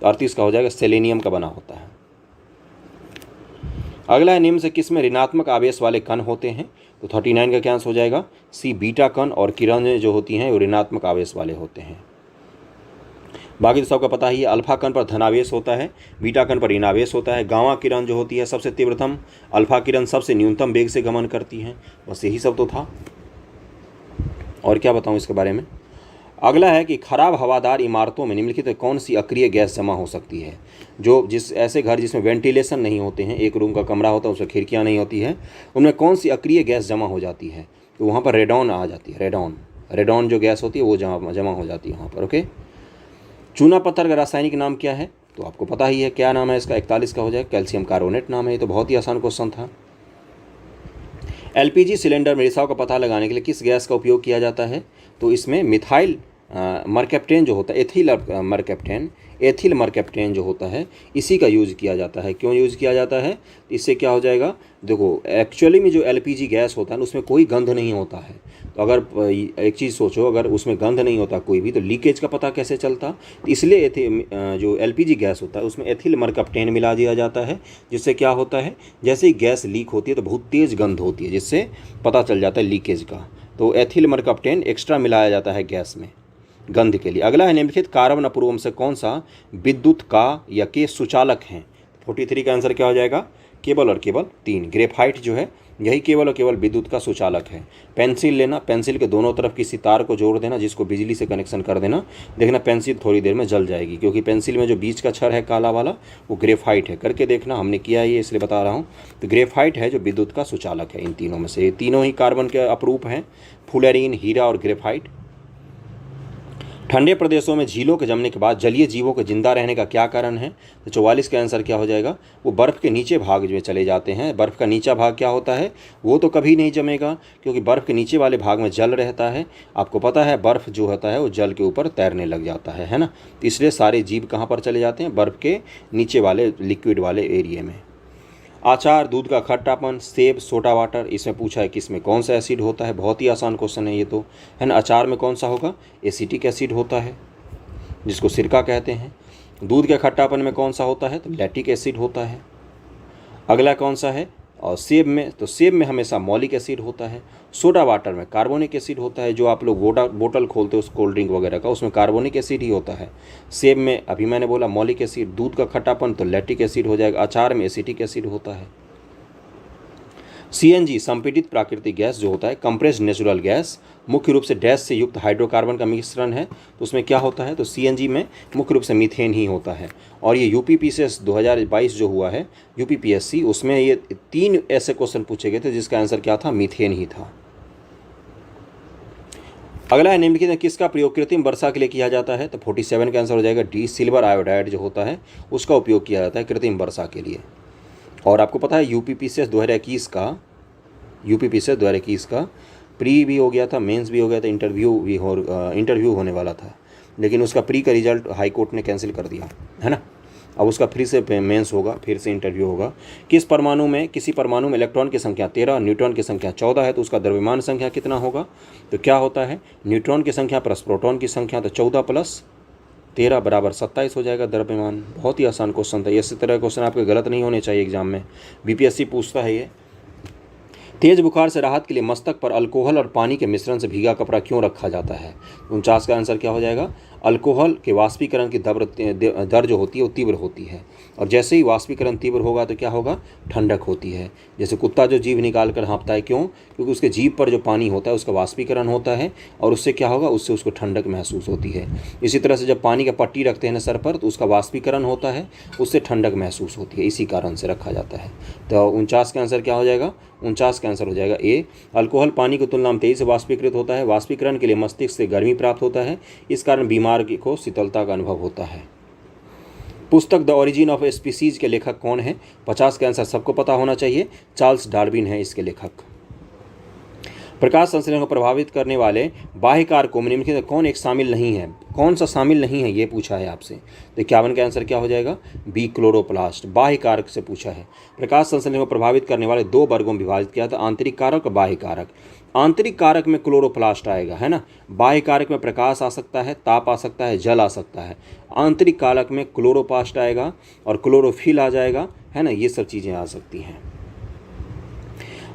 Speaker 1: 38 का हो जाएगा सेलेनियम का बना होता है। अगला है निम्न से किस में ऋणात्मक आवेश वाले कण होते हैं? तो 39 का क्या आंसर हो जाएगा? सी बीटा कण, और किरणें जो होती हैं वो ऋणात्मक आवेश वाले होते हैं। बाकी तो सबका पता ही है, अल्फा कण पर धनावेश होता है, बीटा कण पर ऋणावेश होता है। गामा किरण जो होती है सबसे तीव्रतम, अल्फा किरण सबसे न्यूनतम वेग से गमन करती हैं। बस यही सब तो था, और क्या बताऊं इसके बारे में। अगला है कि खराब हवादार इमारतों में निम्नलिखित कौन सी अक्रिय गैस जमा हो सकती है? ऐसे घर जिसमें वेंटिलेशन नहीं होते हैं, एक रूम का कमरा होता है उसमें खिड़कियां नहीं होती है, उनमें कौन सी अक्रिय गैस जमा हो जाती है? तो वहाँ पर रेडॉन आ जाती है, रेडॉन जो गैस होती है वो जमा हो जाती है वहाँ पर। ओके, चूना पत्थर का रासायनिक नाम क्या है? तो आपको पता ही है क्या नाम है इसका, 41 का हो जाएगा, कैल्शियम कार्बोनेट नाम है। ये तो बहुत ही आसान क्वेश्चन था। एलपीजी सिलेंडर में रिसाव का पता लगाने के लिए किस गैस का उपयोग किया जाता है? तो इसमें मिथाइल मरकैप्टेन जो होता है, एथिल मरकैप्टेन जो होता है, इसी का यूज़ किया जाता है। क्यों यूज़ किया जाता है? इससे क्या हो जाएगा, देखो एक्चुअली में जो एलपीजी गैस होता है ना उसमें कोई गंध नहीं होता है। तो अगर एक चीज़ सोचो, अगर उसमें गंध नहीं होता कोई भी, तो लीकेज का पता कैसे चलता? तो इसलिए जो एलपीजी गैस होता है उसमें एथिल मरकैप्टेन मिला दिया जाता है, जिससे क्या होता है, जैसे ही गैस लीक होती है तो बहुत तेज़ गंध होती है, जिससे पता चल जाता है लीकेज का। तो एथिल मरकैप्टेन एक्स्ट्रा मिलाया जाता है गैस में गंध के लिए। अगला है, निम्नलिखित कार्बन अपूर्वम से कौन सा विद्युत का या के सुचालक हैं? 43 का आंसर क्या हो जाएगा? केवल और केवल 3। ग्रेफाइट जो है यही केवल और केवल विद्युत का सुचालक है। पेंसिल लेना, पेंसिल के दोनों तरफ किसी तार को जोड़ देना, जिसको बिजली से कनेक्शन कर देना, देखना पेंसिल थोड़ी देर में जल जाएगी, क्योंकि पेंसिल में जो बीच का छड़ है काला वाला वो ग्रेफाइट है। करके देखना, हमने किया है ये इसलिए बता रहा हूँ। तो ग्रेफाइट है जो विद्युत का सुचालक है इन तीनों में से। ये तीनों ही कार्बन के अपरूप हैं, फुलेरीन, हीरा और ग्रेफाइट। ठंडे प्रदेशों में झीलों के जमने के बाद जलीय जीवों के जिंदा रहने का क्या कारण है? तो 44 का आंसर क्या हो जाएगा? वो बर्फ़ के नीचे भाग में चले जाते हैं। बर्फ़ का नीचा भाग क्या होता है? वो तो कभी नहीं जमेगा, क्योंकि बर्फ़ के नीचे वाले भाग में जल रहता है। आपको पता है बर्फ़ जो होता है वो जल के ऊपर तैरने लग जाता है ना। तो इसलिए सारे जीव कहाँ पर चले जाते हैं? बर्फ़ के नीचे वाले लिक्विड वाले एरिया में। आचार, दूध का खट्टापन, सेब, सोडा वाटर, इसमें पूछा है कि इसमें कौन सा एसिड होता है। बहुत ही आसान क्वेश्चन है ये तो, है ना। अचार में कौन सा होगा? एसिटिक एसिड होता है, जिसको सिरका कहते हैं। दूध के खट्टापन में कौन सा होता है? तो लैक्टिक एसिड होता है। अगला कौन सा है? और सेब में, तो सेब में हमेशा मॉलिक एसिड होता है। सोडा वाटर में कार्बोनिक एसिड होता है। जो आप लोग बोतल खोलते हो उस कोल्ड ड्रिंक वगैरह का, उसमें कार्बोनिक एसिड ही होता है। सेब में अभी मैंने बोला मॉलिक एसिड। दूध का खट्टापन तो लैक्टिक एसिड हो जाएगा। अचार में एसिटिक एसिड होता है। सीएनजी संपीड़ित प्राकृतिक गैस जो होता है, कंप्रेस्ड नेचुरल गैस, मुख्य रूप से डैश से युक्त हाइड्रोकार्बन का मिश्रण है। तो उसमें क्या होता है? तो सीएनजी में मुख्य रूप से मीथेन ही होता है। और ये यूपीपीसीएस 2022 जो हुआ है यूपीपीएससी, उसमें ये 3 ऐसे क्वेश्चन पूछे गए थे जिसका आंसर क्या था? मीथेन ही था। अगला है, निम्नलिखित में किसका प्रयोग कृत्रिम वर्षा के लिए किया जाता है? तो 47 का आंसर हो जाएगा डी। सिल्वर आयोडाइड जो होता है उसका उपयोग किया जाता है कृत्रिम वर्षा के लिए। और आपको पता है यूपीपीसीएस 2021 का प्री भी हो गया था, मेंस भी हो गया था, इंटरव्यू होने वाला था, लेकिन उसका प्री का रिजल्ट हाई कोर्ट ने कैंसिल कर दिया, है ना। अब उसका फिर से मेंस होगा, फिर से इंटरव्यू होगा। किसी परमाणु में इलेक्ट्रॉन की संख्या 13, न्यूट्रॉन की संख्या 14 है, तो उसका द्रव्यमान संख्या कितना होगा? तो क्या होता है? न्यूट्रॉन की संख्या प्लस प्रोटॉन की संख्या, तो 14 + 13 = 27 हो जाएगा द्रव्यमान। बहुत ही आसान क्वेश्चन था। इसी तरह क्वेश्चन आपके गलत नहीं होने चाहिए एग्जाम में, बीपीएससी पूछता है ये। तेज बुखार से राहत के लिए मस्तक पर अल्कोहल और पानी के मिश्रण से भीगा कपड़ा क्यों रखा जाता है? 49 का आंसर क्या हो जाएगा? अल्कोहल के वाष्पीकरण की दर जो होती है वो तीव्र होती है, और जैसे ही वाष्पीकरण तीव्र होगा तो क्या होगा? ठंडक होती है। जैसे कुत्ता जो जीभ निकाल कर हाँफता है, क्यों? क्योंकि उसके जीभ पर जो पानी होता है उसका वाष्पीकरण होता है, और उससे क्या होगा? उससे उसको ठंडक महसूस होती है। इसी तरह से जब पानी का पट्टी रखते हैं ना सर पर, तो उसका वाष्पीकरण होता है, उससे ठंडक महसूस होती है, इसी कारण से रखा जाता है। तो 49 का आंसर क्या हो जाएगा? 49 का आंसर हो जाएगा ए। अल्कोहल पानी की तुलना में तेजी से वाष्पीकृत होता है। वाष्पीकरण के लिए मस्तिष्क से गर्मी प्राप्त होता है, इस कारण बीमार को शीतलता का अनुभव होता है। पुस्तक द ओरिजिन ऑफ स्पीसीज के लेखक कौन है? 50 का आंसर सबको पता होना चाहिए, चार्ल्स डार्विन है इसके लेखक। प्रकाश संश्लेषण को प्रभावित करने वाले बाह्य कारकों में निम्नलिखित कौन एक शामिल नहीं है? कौन सा शामिल नहीं है ये पूछा है आपसे। तो 51 का आंसर क्या हो जाएगा? B, chloroplast. बाह्य कारक से पूछा है। प्रकाश संश्लेषण को प्रभावित करने वाले 2 वर्गों में विभाजित किया था, आंतरिक कारक और बाह्य कारक। आंतरिक कारक में क्लोरोप्लास्ट आएगा, है ना। बाह्य कारक में प्रकाश आ सकता है, ताप आ सकता है, जल आ सकता है। आंतरिक कारक में क्लोरोप्लास्ट आएगा और क्लोरोफिल आ जाएगा, है ना। ये सब चीज़ें आ सकती हैं।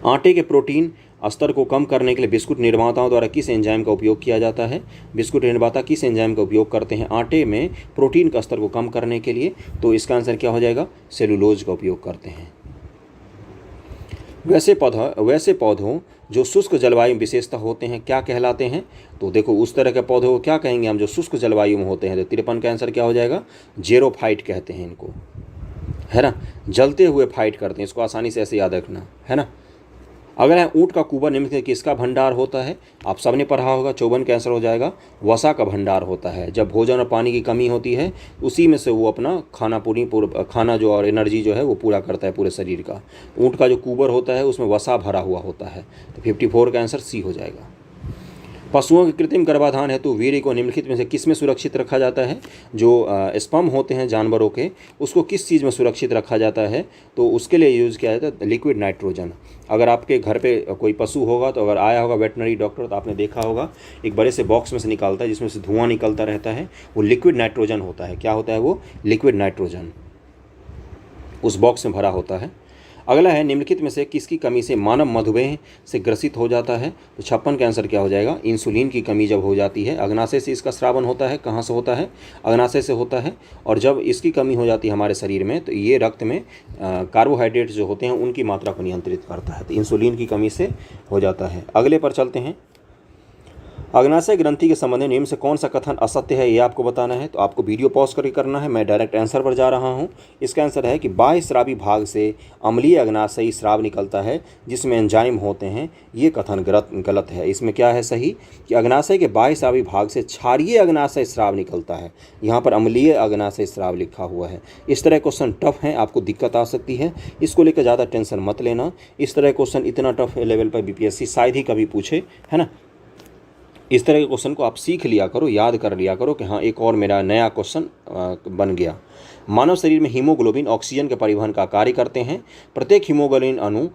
Speaker 1: आटे के प्रोटीन स्तर को कम करने के लिए बिस्कुट निर्माताओं द्वारा किस एंजाइम का उपयोग किया जाता है? बिस्कुट निर्माता किस एंजाइम का उपयोग करते हैं आटे में प्रोटीन का स्तर को कम करने के लिए? तो इसका आंसर क्या हो जाएगा? सेलुलोज का उपयोग करते हैं। वैसे पौधों जो शुष्क जलवायु में विशेषता होते हैं क्या कहलाते हैं? तो देखो उस तरह के पौधों को क्या कहेंगे हम जो शुष्क जलवायु में होते हैं? तो 53 का आंसर क्या हो जाएगा? जेरोफाइट कहते हैं इनको, है ना। जलते हुए फाइट करते हैं, इसको आसानी से ऐसे याद रखना, है ना। अगला है ऊँट का कुबर निम्न में किसका भंडार होता है? आप सबने पढ़ा होगा, 54 का आंसर हो जाएगा वसा का भंडार होता है। जब भोजन और पानी की कमी होती है उसी में से वो अपना खाना जो और एनर्जी जो है वो पूरा करता है पूरे शरीर का। ऊँट का जो कुबर होता है उसमें वसा भरा हुआ होता है। तो 54 का आंसर सी हो जाएगा। पशुओं के कृत्रिम गर्भाधान हेतु वीर्य को निम्नलिखित में से किस में सुरक्षित रखा जाता है? जो स्पर्म होते हैं जानवरों के, उसको किस चीज़ में सुरक्षित रखा जाता है? तो उसके लिए यूज़ किया जाता है लिक्विड नाइट्रोजन। अगर आपके घर पे कोई पशु होगा तो अगर आया होगा वेटनरी डॉक्टर तो आपने देखा होगा एक बड़े से बॉक्स में से निकालता है जिसमें से धुआं निकलता रहता है, वो लिक्विड नाइट्रोजन होता है। क्या होता है वो? लिक्विड नाइट्रोजन उस बॉक्स में भरा होता है। अगला है निम्नलिखित में से किसकी कमी से मानव मधुमेह से ग्रसित हो जाता है? तो 56 का आंसर क्या हो जाएगा? इंसुलिन की कमी जब हो जाती है। अग्नाशय से इसका स्रावन होता है। कहाँ से होता है? अग्नाशय से होता है। और जब इसकी कमी हो जाती है हमारे शरीर में तो ये रक्त में कार्बोहाइड्रेट जो होते हैं उनकी मात्रा को नियंत्रित करता है। तो इंसुलिन की कमी से हो जाता है। अगले पर चलते हैं। अग्नाशय ग्रंथि के संबंध में निम्न से कौन सा कथन असत्य है ये आपको बताना है। तो आपको वीडियो पॉज करके करना है, मैं डायरेक्ट आंसर पर जा रहा हूँ। इसका आंसर है कि बाह्य स्रावी भाग से अम्लीय अग्नाशयी स्राव निकलता है जिसमें एंजाइम होते हैं। ये कथन गलत है। इसमें क्या है सही कि अग्नाशय के बाह्य स्रावी भाग से क्षारीय अग्नाशय स्राव निकलता है। यहाँ पर अम्लीय अग्नाशय स्राव लिखा हुआ है। इस तरह क्वेश्चन टफ है, आपको दिक्कत आ सकती है, इसको लेकर ज़्यादा टेंशन मत लेना। इस तरह क्वेश्चन इतना टफ लेवल पर बीपीएससी शायद ही कभी पूछे, है ना। इस तरह के क्वेश्चन को आप सीख लिया करो, याद कर लिया करो कि हाँ एक और मेरा नया क्वेश्चन बन गया। मानव शरीर में हीमोग्लोबिन ऑक्सीजन के परिवहन का कार्य करते हैं। प्रत्येक हीमोग्लोबिन अणु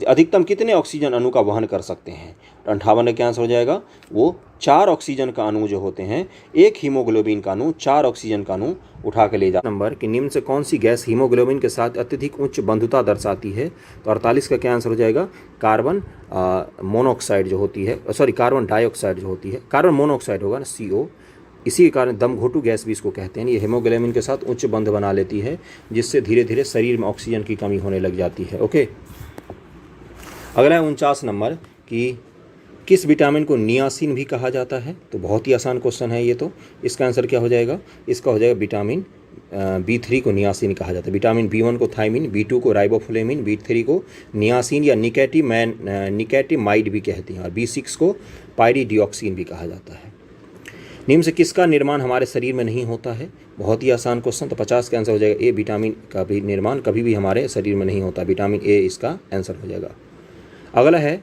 Speaker 1: अधिकतम कितने ऑक्सीजन अणु का वहन कर सकते हैं? 58 का आंसर हो जाएगा वो 4 ऑक्सीजन का अणु जो होते हैं, एक हीमोग्लोबिन का अणु 4 ऑक्सीजन का अणु उठा के ले जा। नंबर कि निम्न से कौन सी गैस हीमोग्लोबिन के साथ अत्यधिक उच्च बंधुता दर्शाती है? तो 48 का क्या आंसर हो जाएगा? कार्बन मोनोऑक्साइड जो होती है, सॉरी कार्बन डाइऑक्साइड जो होती है, कार्बन मोनोऑक्साइड होगा ना, CO। इसी के कारण दम घोटू गैस भी इसको कहते हैं। ये हीमोग्लोबिन के साथ उच्च बंध बना लेती है जिससे धीरे धीरे शरीर में ऑक्सीजन की कमी होने लग जाती है। ओके, अगला है 49 नंबर कि किस विटामिन को नियासिन भी कहा जाता है? तो बहुत ही आसान क्वेश्चन है ये। तो इसका आंसर क्या हो जाएगा? इसका हो जाएगा विटामिन B3 को नियासिन कहा जाता है। विटामिन B1 को थायमिन, B2 को राइबोफ्लेविन, B3 को नियासिन या निकेटिमाइड भी कहते हैं, और B6 को पायरीडिऑक्सिन भी कहा जाता है। निम्न से किसका निर्माण हमारे शरीर में नहीं होता है? बहुत ही आसान क्वेश्चन। तो 50 का आंसर हो जाएगा ए, विटामिन का भी निर्माण कभी भी हमारे शरीर में नहीं होता। विटामिन ए इसका आंसर हो जाएगा। अगला है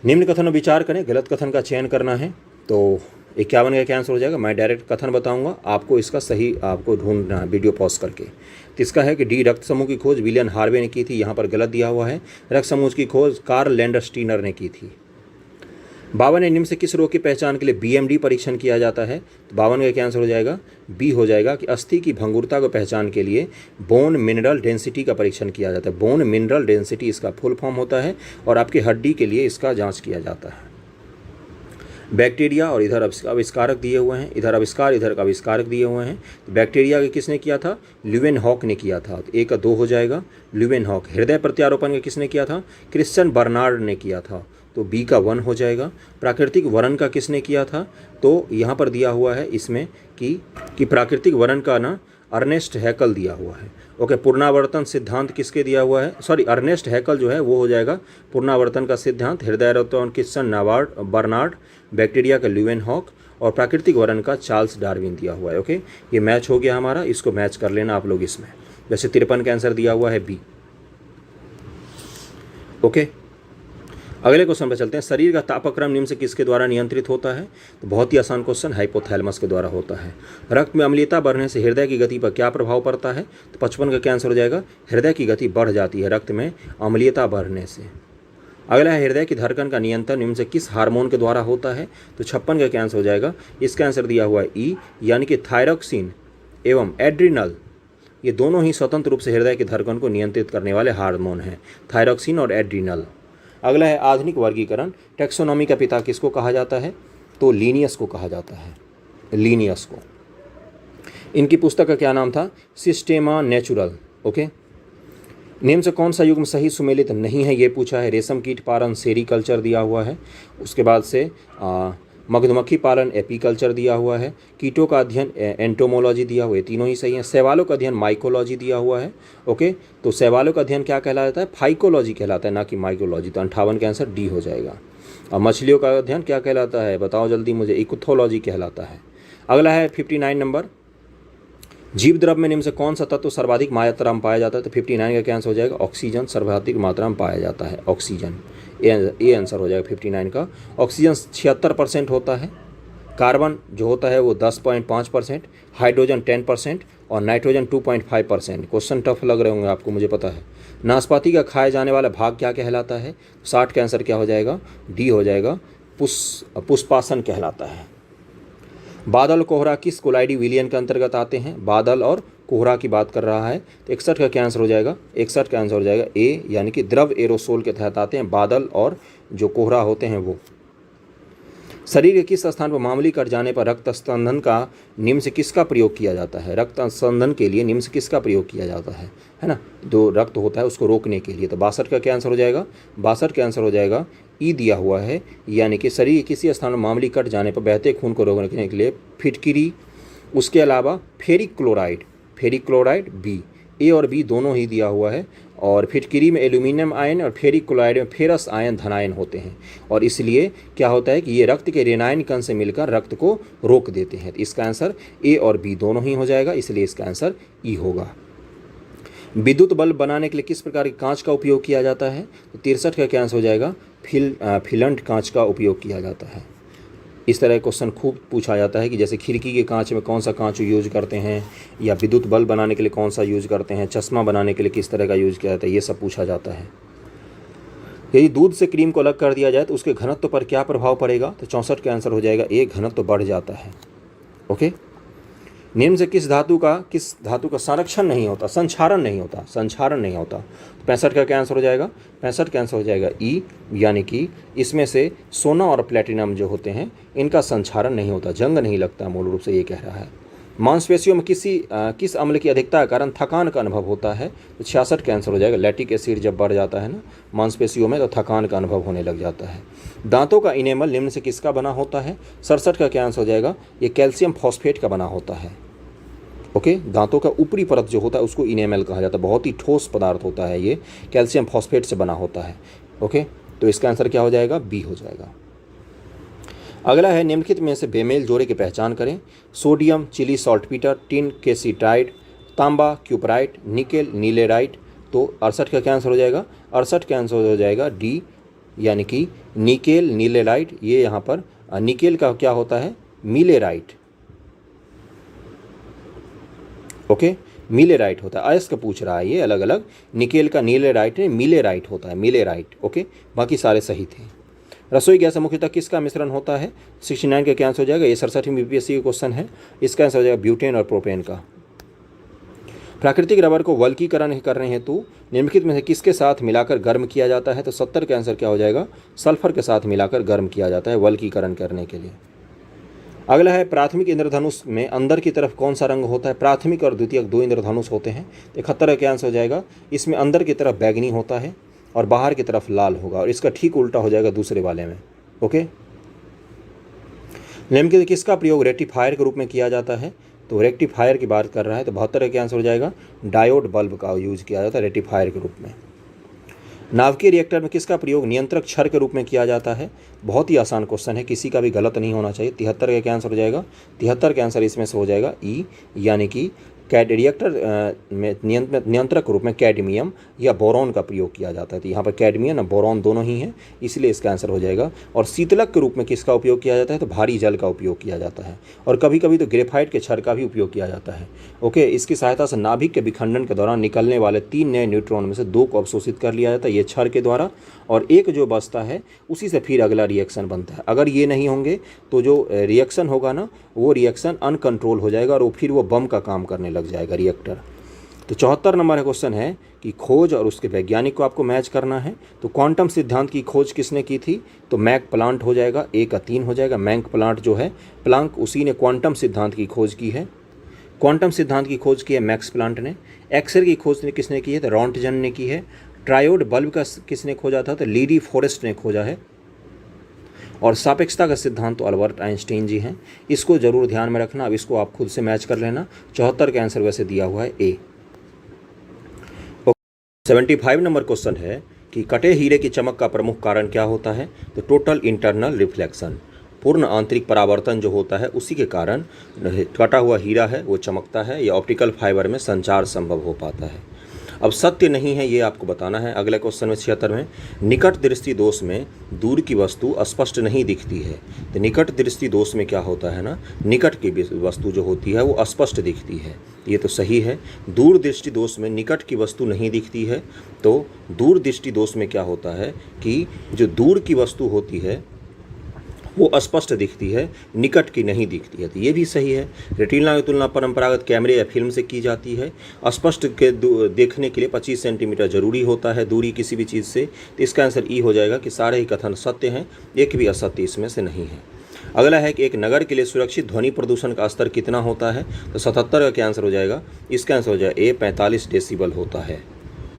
Speaker 1: निम्न कथन में विचार करें, गलत कथन का चयन करना है। तो 51 का क्या आंसर हो जाएगा? मैं डायरेक्ट कथन बताऊंगा, आपको इसका सही आपको ढूंढना है वीडियो पॉज करके। तो इसका है कि डी, रक्त समूह की खोज विलियम हार्वे ने की थी। यहाँ पर गलत दिया हुआ है। रक्त समूह की खोज कार्ल लैंडरस्टीनर ने की थी। 52 निम्न से किस रोग की पहचान के लिए BMD परीक्षण किया जाता है? तो 52 का क्या आंसर हो जाएगा? बी हो जाएगा कि अस्थि की भंगुरता को पहचान के लिए बोन मिनरल डेंसिटी का परीक्षण किया जाता है। बोन मिनरल डेंसिटी इसका फुल फॉर्म होता है और आपकी हड्डी के लिए इसका जांच किया जाता है। बैक्टीरिया और इधर आविष्कारक दिए हुए हैं, इधर आविष्कार इधर का आविष्कारक दिए हुए हैं। तो बैक्टीरिया के किसने किया था? ल्यूवेनहॉक ने किया था। तो 1 का 2 हो जाएगा ल्यूवेनहॉक। हृदय प्रत्यारोपण का किसने किया था? क्रिश्चियन बर्नार्ड ने किया था। तो बी का 1 हो जाएगा। प्राकृतिक वरण का किसने किया था? तो यहाँ पर दिया हुआ है इसमें कि प्राकृतिक वरण का ना अर्नेस्ट हैकल दिया हुआ है। ओके, पुनरावर्तन सिद्धांत किसके दिया हुआ है? सॉरी, अर्नेस्ट हैकल जो है वो हो जाएगा पुनरावर्तन का सिद्धांत। हृदय क्रिश्चियन बर्नार्ड, बैक्टीरिया का ल्यूवेनहॉक और प्राकृतिक वरण का चार्ल्स डार्विन दिया हुआ है। ओके, ये मैच हो गया हमारा, इसको मैच कर लेना आप लोग इसमें। जैसे 53 का आंसर दिया हुआ है बी। ओके, अगले क्वेश्चन पर चलते हैं। शरीर का तापक्रम निम्न से किसके द्वारा नियंत्रित होता है? तो बहुत ही आसान क्वेश्चन, हाइपोथैलेमस के द्वारा होता है। रक्त में अम्लीयता बढ़ने से हृदय की गति पर क्या प्रभाव पड़ता है? तो 55 का क्या आंसर हो जाएगा? हृदय की गति बढ़ जाती है रक्त में अम्लीयता बढ़ने से। अगला है हृदय की धड़कन का नियंत्रण निम्न से किस हार्मोन के द्वारा होता है? तो 56 का क्या आंसर हो जाएगा? इसका आंसर दिया हुआ है ई, यानी कि थायरॉक्सिन एवं एड्रिनल। ये दोनों ही स्वतंत्र रूप से हृदय की धड़कन को नियंत्रित करने वाले हार्मोन हैं, थायरॉक्सिन और एड्रिनल। अगला है आधुनिक वर्गीकरण। टैक्सोनॉमी का पिता किसको कहा जाता है? तो लीनियस को कहा जाता है, लीनियस को। इनकी पुस्तक का क्या नाम था? सिस्टेमा नेचुरल। ओके, निम्न से कौन सा युग्म सही सुमेलित नहीं है ये पूछा है। रेशम कीट पालन सेरीकल्चर दिया हुआ है। उसके बाद से मधुमक्खी पालन एपीकल्चर दिया हुआ है, कीटों का अध्ययन एंटोमोलॉजी दिया हुआ है, तीनों ही सही है। शैवालों का अध्ययन माइकोलॉजी दिया हुआ है। ओके, तो शैवालों का अध्ययन क्या कहलाता है? फाइकोलॉजी कहलाता है, ना कि माइकोलॉजी। तो 58 का आंसर डी हो जाएगा। और मछलियों का अध्ययन क्या कहलाता है? बताओ जल्दी मुझे। इकोथोलॉजी कहलाता है। अगला है 59 नंबर, जीव द्रव्य में निम्न से कौन सा तत्व सर्वाधिक मात्रा में पाया जाता है? तो 59 का क्या आंसर हो जाएगा? ऑक्सीजन सर्वाधिक मात्रा में पाया जाता है, ऑक्सीजन। ये आंसर हो जाएगा 59 का। ऑक्सीजन 76% होता है, कार्बन जो होता है वो 10.5%, हाइड्रोजन 10% और नाइट्रोजन 2.5%। क्वेश्चन टफ लग रहे होंगे आपको, मुझे पता है। नाशपाती का खाए जाने वाला भाग क्या कहलाता है? 60 का आंसर क्या हो जाएगा? डी हो जाएगा, पुष्पासन कहलाता है। बादल कोहरा किस कोलाइडी विलियन के अंतर्गत आते हैं? बादल और कोहरा की बात कर रहा है। तो 61 का क्या आंसर हो जाएगा? 61 का आंसर हो जाएगा ए, यानी कि द्रव एरोसोल के तहत आते हैं बादल और जो कोहरा होते हैं वो। शरीर के किस स्थान पर मामूली कट जाने पर रक्त संदन का निम्न से किसका प्रयोग किया जाता है? रक्त संदन के लिए निम्न से किसका प्रयोग किया जाता है ना? जो रक्त होता है उसको रोकने के लिए। तो 62 का क्या आंसर हो जाएगा? 62 का आंसर हो जाएगा ई दिया हुआ है, यानी कि शरीर के किसी स्थान में मामूली कट जाने पर बहते खून को रोकने के लिए फिटकिरी। उसके अलावा फेरिक क्लोराइड बी, ए और बी दोनों ही दिया हुआ है। और फिटकिरी में एल्यूमिनियम आयन और फेरिक क्लोराइड में फेरस आयन धनायन होते हैं, और इसलिए क्या होता है कि ये रक्त के रेनायन कण से मिलकर रक्त को रोक देते हैं। तो इसका आंसर ए और बी दोनों ही हो जाएगा, इसलिए इसका आंसर ई होगा। विद्युत बल्ब बनाने के लिए किस प्रकार के कांच का उपयोग किया जाता है? तो 63 का क्या आंसर हो जाएगा? फिलंट कांच का उपयोग किया जाता है। इस तरह क्वेश्चन खूब पूछा जाता है कि जैसे खिड़की के कांच में कौन सा कांच यूज करते हैं, या विद्युत बल्ब बनाने के लिए कौन सा यूज करते हैं, चश्मा बनाने के लिए किस तरह का यूज किया जाता है, ये सब पूछा जाता है। यदि दूध से क्रीम को अलग कर दिया जाए तो उसके घनत्व पर क्या प्रभाव पड़ेगा? तो 64 का आंसर हो जाएगा ए, घनत्व बढ़ जाता है। ओके, निम्न से किस धातु का संरक्षण नहीं होता, संक्षारण नहीं होता? 65 का क्या आंसर हो जाएगा? 65 का आंसर हो जाएगा ई, यानी कि इसमें से सोना और प्लेटिनम जो होते हैं इनका संक्षारण नहीं होता, जंग नहीं लगता, मूल रूप से ये कह रहा है। मांसपेशियों में किस अम्ल की अधिकता के कारण थकान का अनुभव होता है? तो 66 का आंसर हो जाएगा लैक्टिक एसिड जब बढ़ जाता है ना मांसपेशियों में, तो थकान का अनुभव होने लग जाता है। दांतों का इनेमल निम्न से किसका बना होता है? 67 का क्या आंसर हो जाएगा? ये कैल्शियम फॉस्फेट का बना होता है। ओके, दांतों का ऊपरी परत जो होता है उसको इनेमल कहा जाता है, बहुत ही ठोस पदार्थ होता है, ये कैल्शियम फॉस्फेट से बना होता है। ओके, तो इसका आंसर क्या हो जाएगा? बी हो जाएगा। अगला है निम्नलिखित में से बेमेल जोड़े की पहचान करें। सोडियम चिली सॉल्टपीटर, टिन केसिटाइड, तांबा क्यूपराइट, निकेल नीलेराइट। तो 68 का क्या आंसर हो जाएगा? 68 का आंसर हो जाएगा डी, यानी कि निकेल नीलेराइट। ये यहाँ पर निकेल का क्या होता है? मिलेराइट। ओके, मिलेराइट होता है। अयस्क पूछ रहा है ये अलग अलग, निकेल का नीलेराइट है, मिलेराइट होता है, मिलेराइट। ओके, बाकी सारे सही थे। रसोई गैस मुख्यतः किसका मिश्रण होता है? 69 का क्या आंसर हो जाएगा? ये 67 बीपीएससी का क्वेश्चन है, इसका आंसर हो जाएगा ब्यूटेन और प्रोपेन का। प्राकृतिक रबर को वल्कीकरण करने हेतु निम्नलिखित में से किसके साथ मिलाकर गर्म किया जाता है? तो 70 का आंसर क्या हो जाएगा? सल्फर के साथ मिलाकर गर्म किया जाता है वल्कीकरण करने के लिए। अगला है प्राथमिक इंद्रधनुष में अंदर की तरफ कौन सा रंग होता है? प्राथमिक और द्वितीयक दो इंद्रधनुष होते हैं। 71 का आंसर हो जाएगा? इसमें अंदर की तरफ बैगनी होता है और बाहर की तरफ लाल होगा, और इसका ठीक उल्टा हो जाएगा दूसरे वाले में। ओके, निम्नलिखित किसका प्रयोग रेक्टिफायर के रूप में किया जाता है? तो रेक्टिफायर की बात कर रहा है, तो 72 का आंसर हो जाएगा? डायोड बल्ब का यूज किया जाता है रेक्टिफायर के रूप में। नाभिकीय रिएक्टर में किसका प्रयोग नियंत्रक छड़ के रूप में किया जाता है? बहुत ही आसान क्वेश्चन है, किसी का भी गलत नहीं होना चाहिए। 73 का क्या आंसर हो जाएगा? 73 का आंसर इसमें से हो जाएगा ई, यानी कि रिएक्टर में नियंत्रक के रूप में कैडमियम या बोरॉन का प्रयोग किया जाता है। तो यहाँ पर कैडमियम और बोरॉन दोनों ही हैं, इसलिए इसका आंसर हो जाएगा। और शीतलक के रूप में किसका उपयोग किया जाता है? तो भारी जल का उपयोग किया जाता है, और कभी कभी तो ग्रेफाइट के छड़ का भी उपयोग किया जाता है। ओके, इसकी सहायता से नाभिक के विखंडन के दौरान निकलने वाले 3 नए न्यूट्रॉन में से 2 को अवशोषित कर लिया जाता है ये छड़ के द्वारा, और एक जो बचता है उसी से फिर अगला रिएक्शन बनता है। अगर ये नहीं होंगे तो जो रिएक्शन होगा ना, वो रिएक्शन अनकंट्रोल हो जाएगा और फिर वो बम का काम करने लग जाएगा रिएक्टर। तो 74 नंबर का क्वेश्चन है कि खोज और उसके वैज्ञानिक को आपको मैच करना है। तो क्वांटम सिद्धांत की खोज किसने की थी? तो मैक प्लांट हो जाएगा, ए का 3 हो जाएगा। मैक प्लांट जो है प्लांक, उसी ने क्वांटम सिद्धांत की खोज की है। क्वांटम सिद्धांत की खोज की है मैक्स प्लांट ने। एक्सरे की खोज ने किसने की है? तो रॉन्टजन ने की है। ट्रायोड बल्ब का किसने खोजा था? तो लीडी फॉरेस्ट ने खोजा है। और सापेक्षता का सिद्धांत तो अल्बर्ट आइंस्टीन जी हैं, इसको जरूर ध्यान में रखना। अब इसको आप खुद से मैच कर लेना। 74 का आंसर वैसे दिया हुआ है ए। 75 नंबर क्वेश्चन है कि कटे हीरे की चमक का प्रमुख कारण क्या होता है? तो टोटल इंटरनल रिफ्लेक्शन, पूर्ण आंतरिक परावर्तन जो होता है उसी के कारण कटा हुआ हीरा है वो चमकता है, या ऑप्टिकल फाइबर में संचार संभव हो पाता है। अब सत्य नहीं है ये आपको बताना है। अगले क्वेश्चन में 76 में, निकट दृष्टि दोष में दूर की वस्तु स्पष्ट नहीं दिखती है। तो निकट दृष्टि दोष में क्या होता है ना, निकट की वस्तु जो होती है वो स्पष्ट दिखती है, ये तो सही है। दूर दृष्टि दोष में निकट की वस्तु नहीं दिखती है। तो दूर दृष्टि दोष में क्या होता है कि जो दूर की वस्तु होती है वो स्पष्ट दिखती है, निकट की नहीं दिखती है। तो ये भी सही है। रेटिना की तुलना परंपरागत कैमरे या फिल्म से की जाती है। स्पष्ट के देखने के लिए 25 सेंटीमीटर जरूरी होता है दूरी किसी भी चीज़ से। तो इसका आंसर ई हो जाएगा कि सारे ही कथन सत्य हैं, एक भी असत्य इसमें से नहीं है। अगला है कि एक नगर के लिए सुरक्षित ध्वनि प्रदूषण का स्तर कितना होता है? तो 77 का क्या आंसर हो जाएगा? इसका आंसर हो जाएगा ए 45 डेसिबल होता है।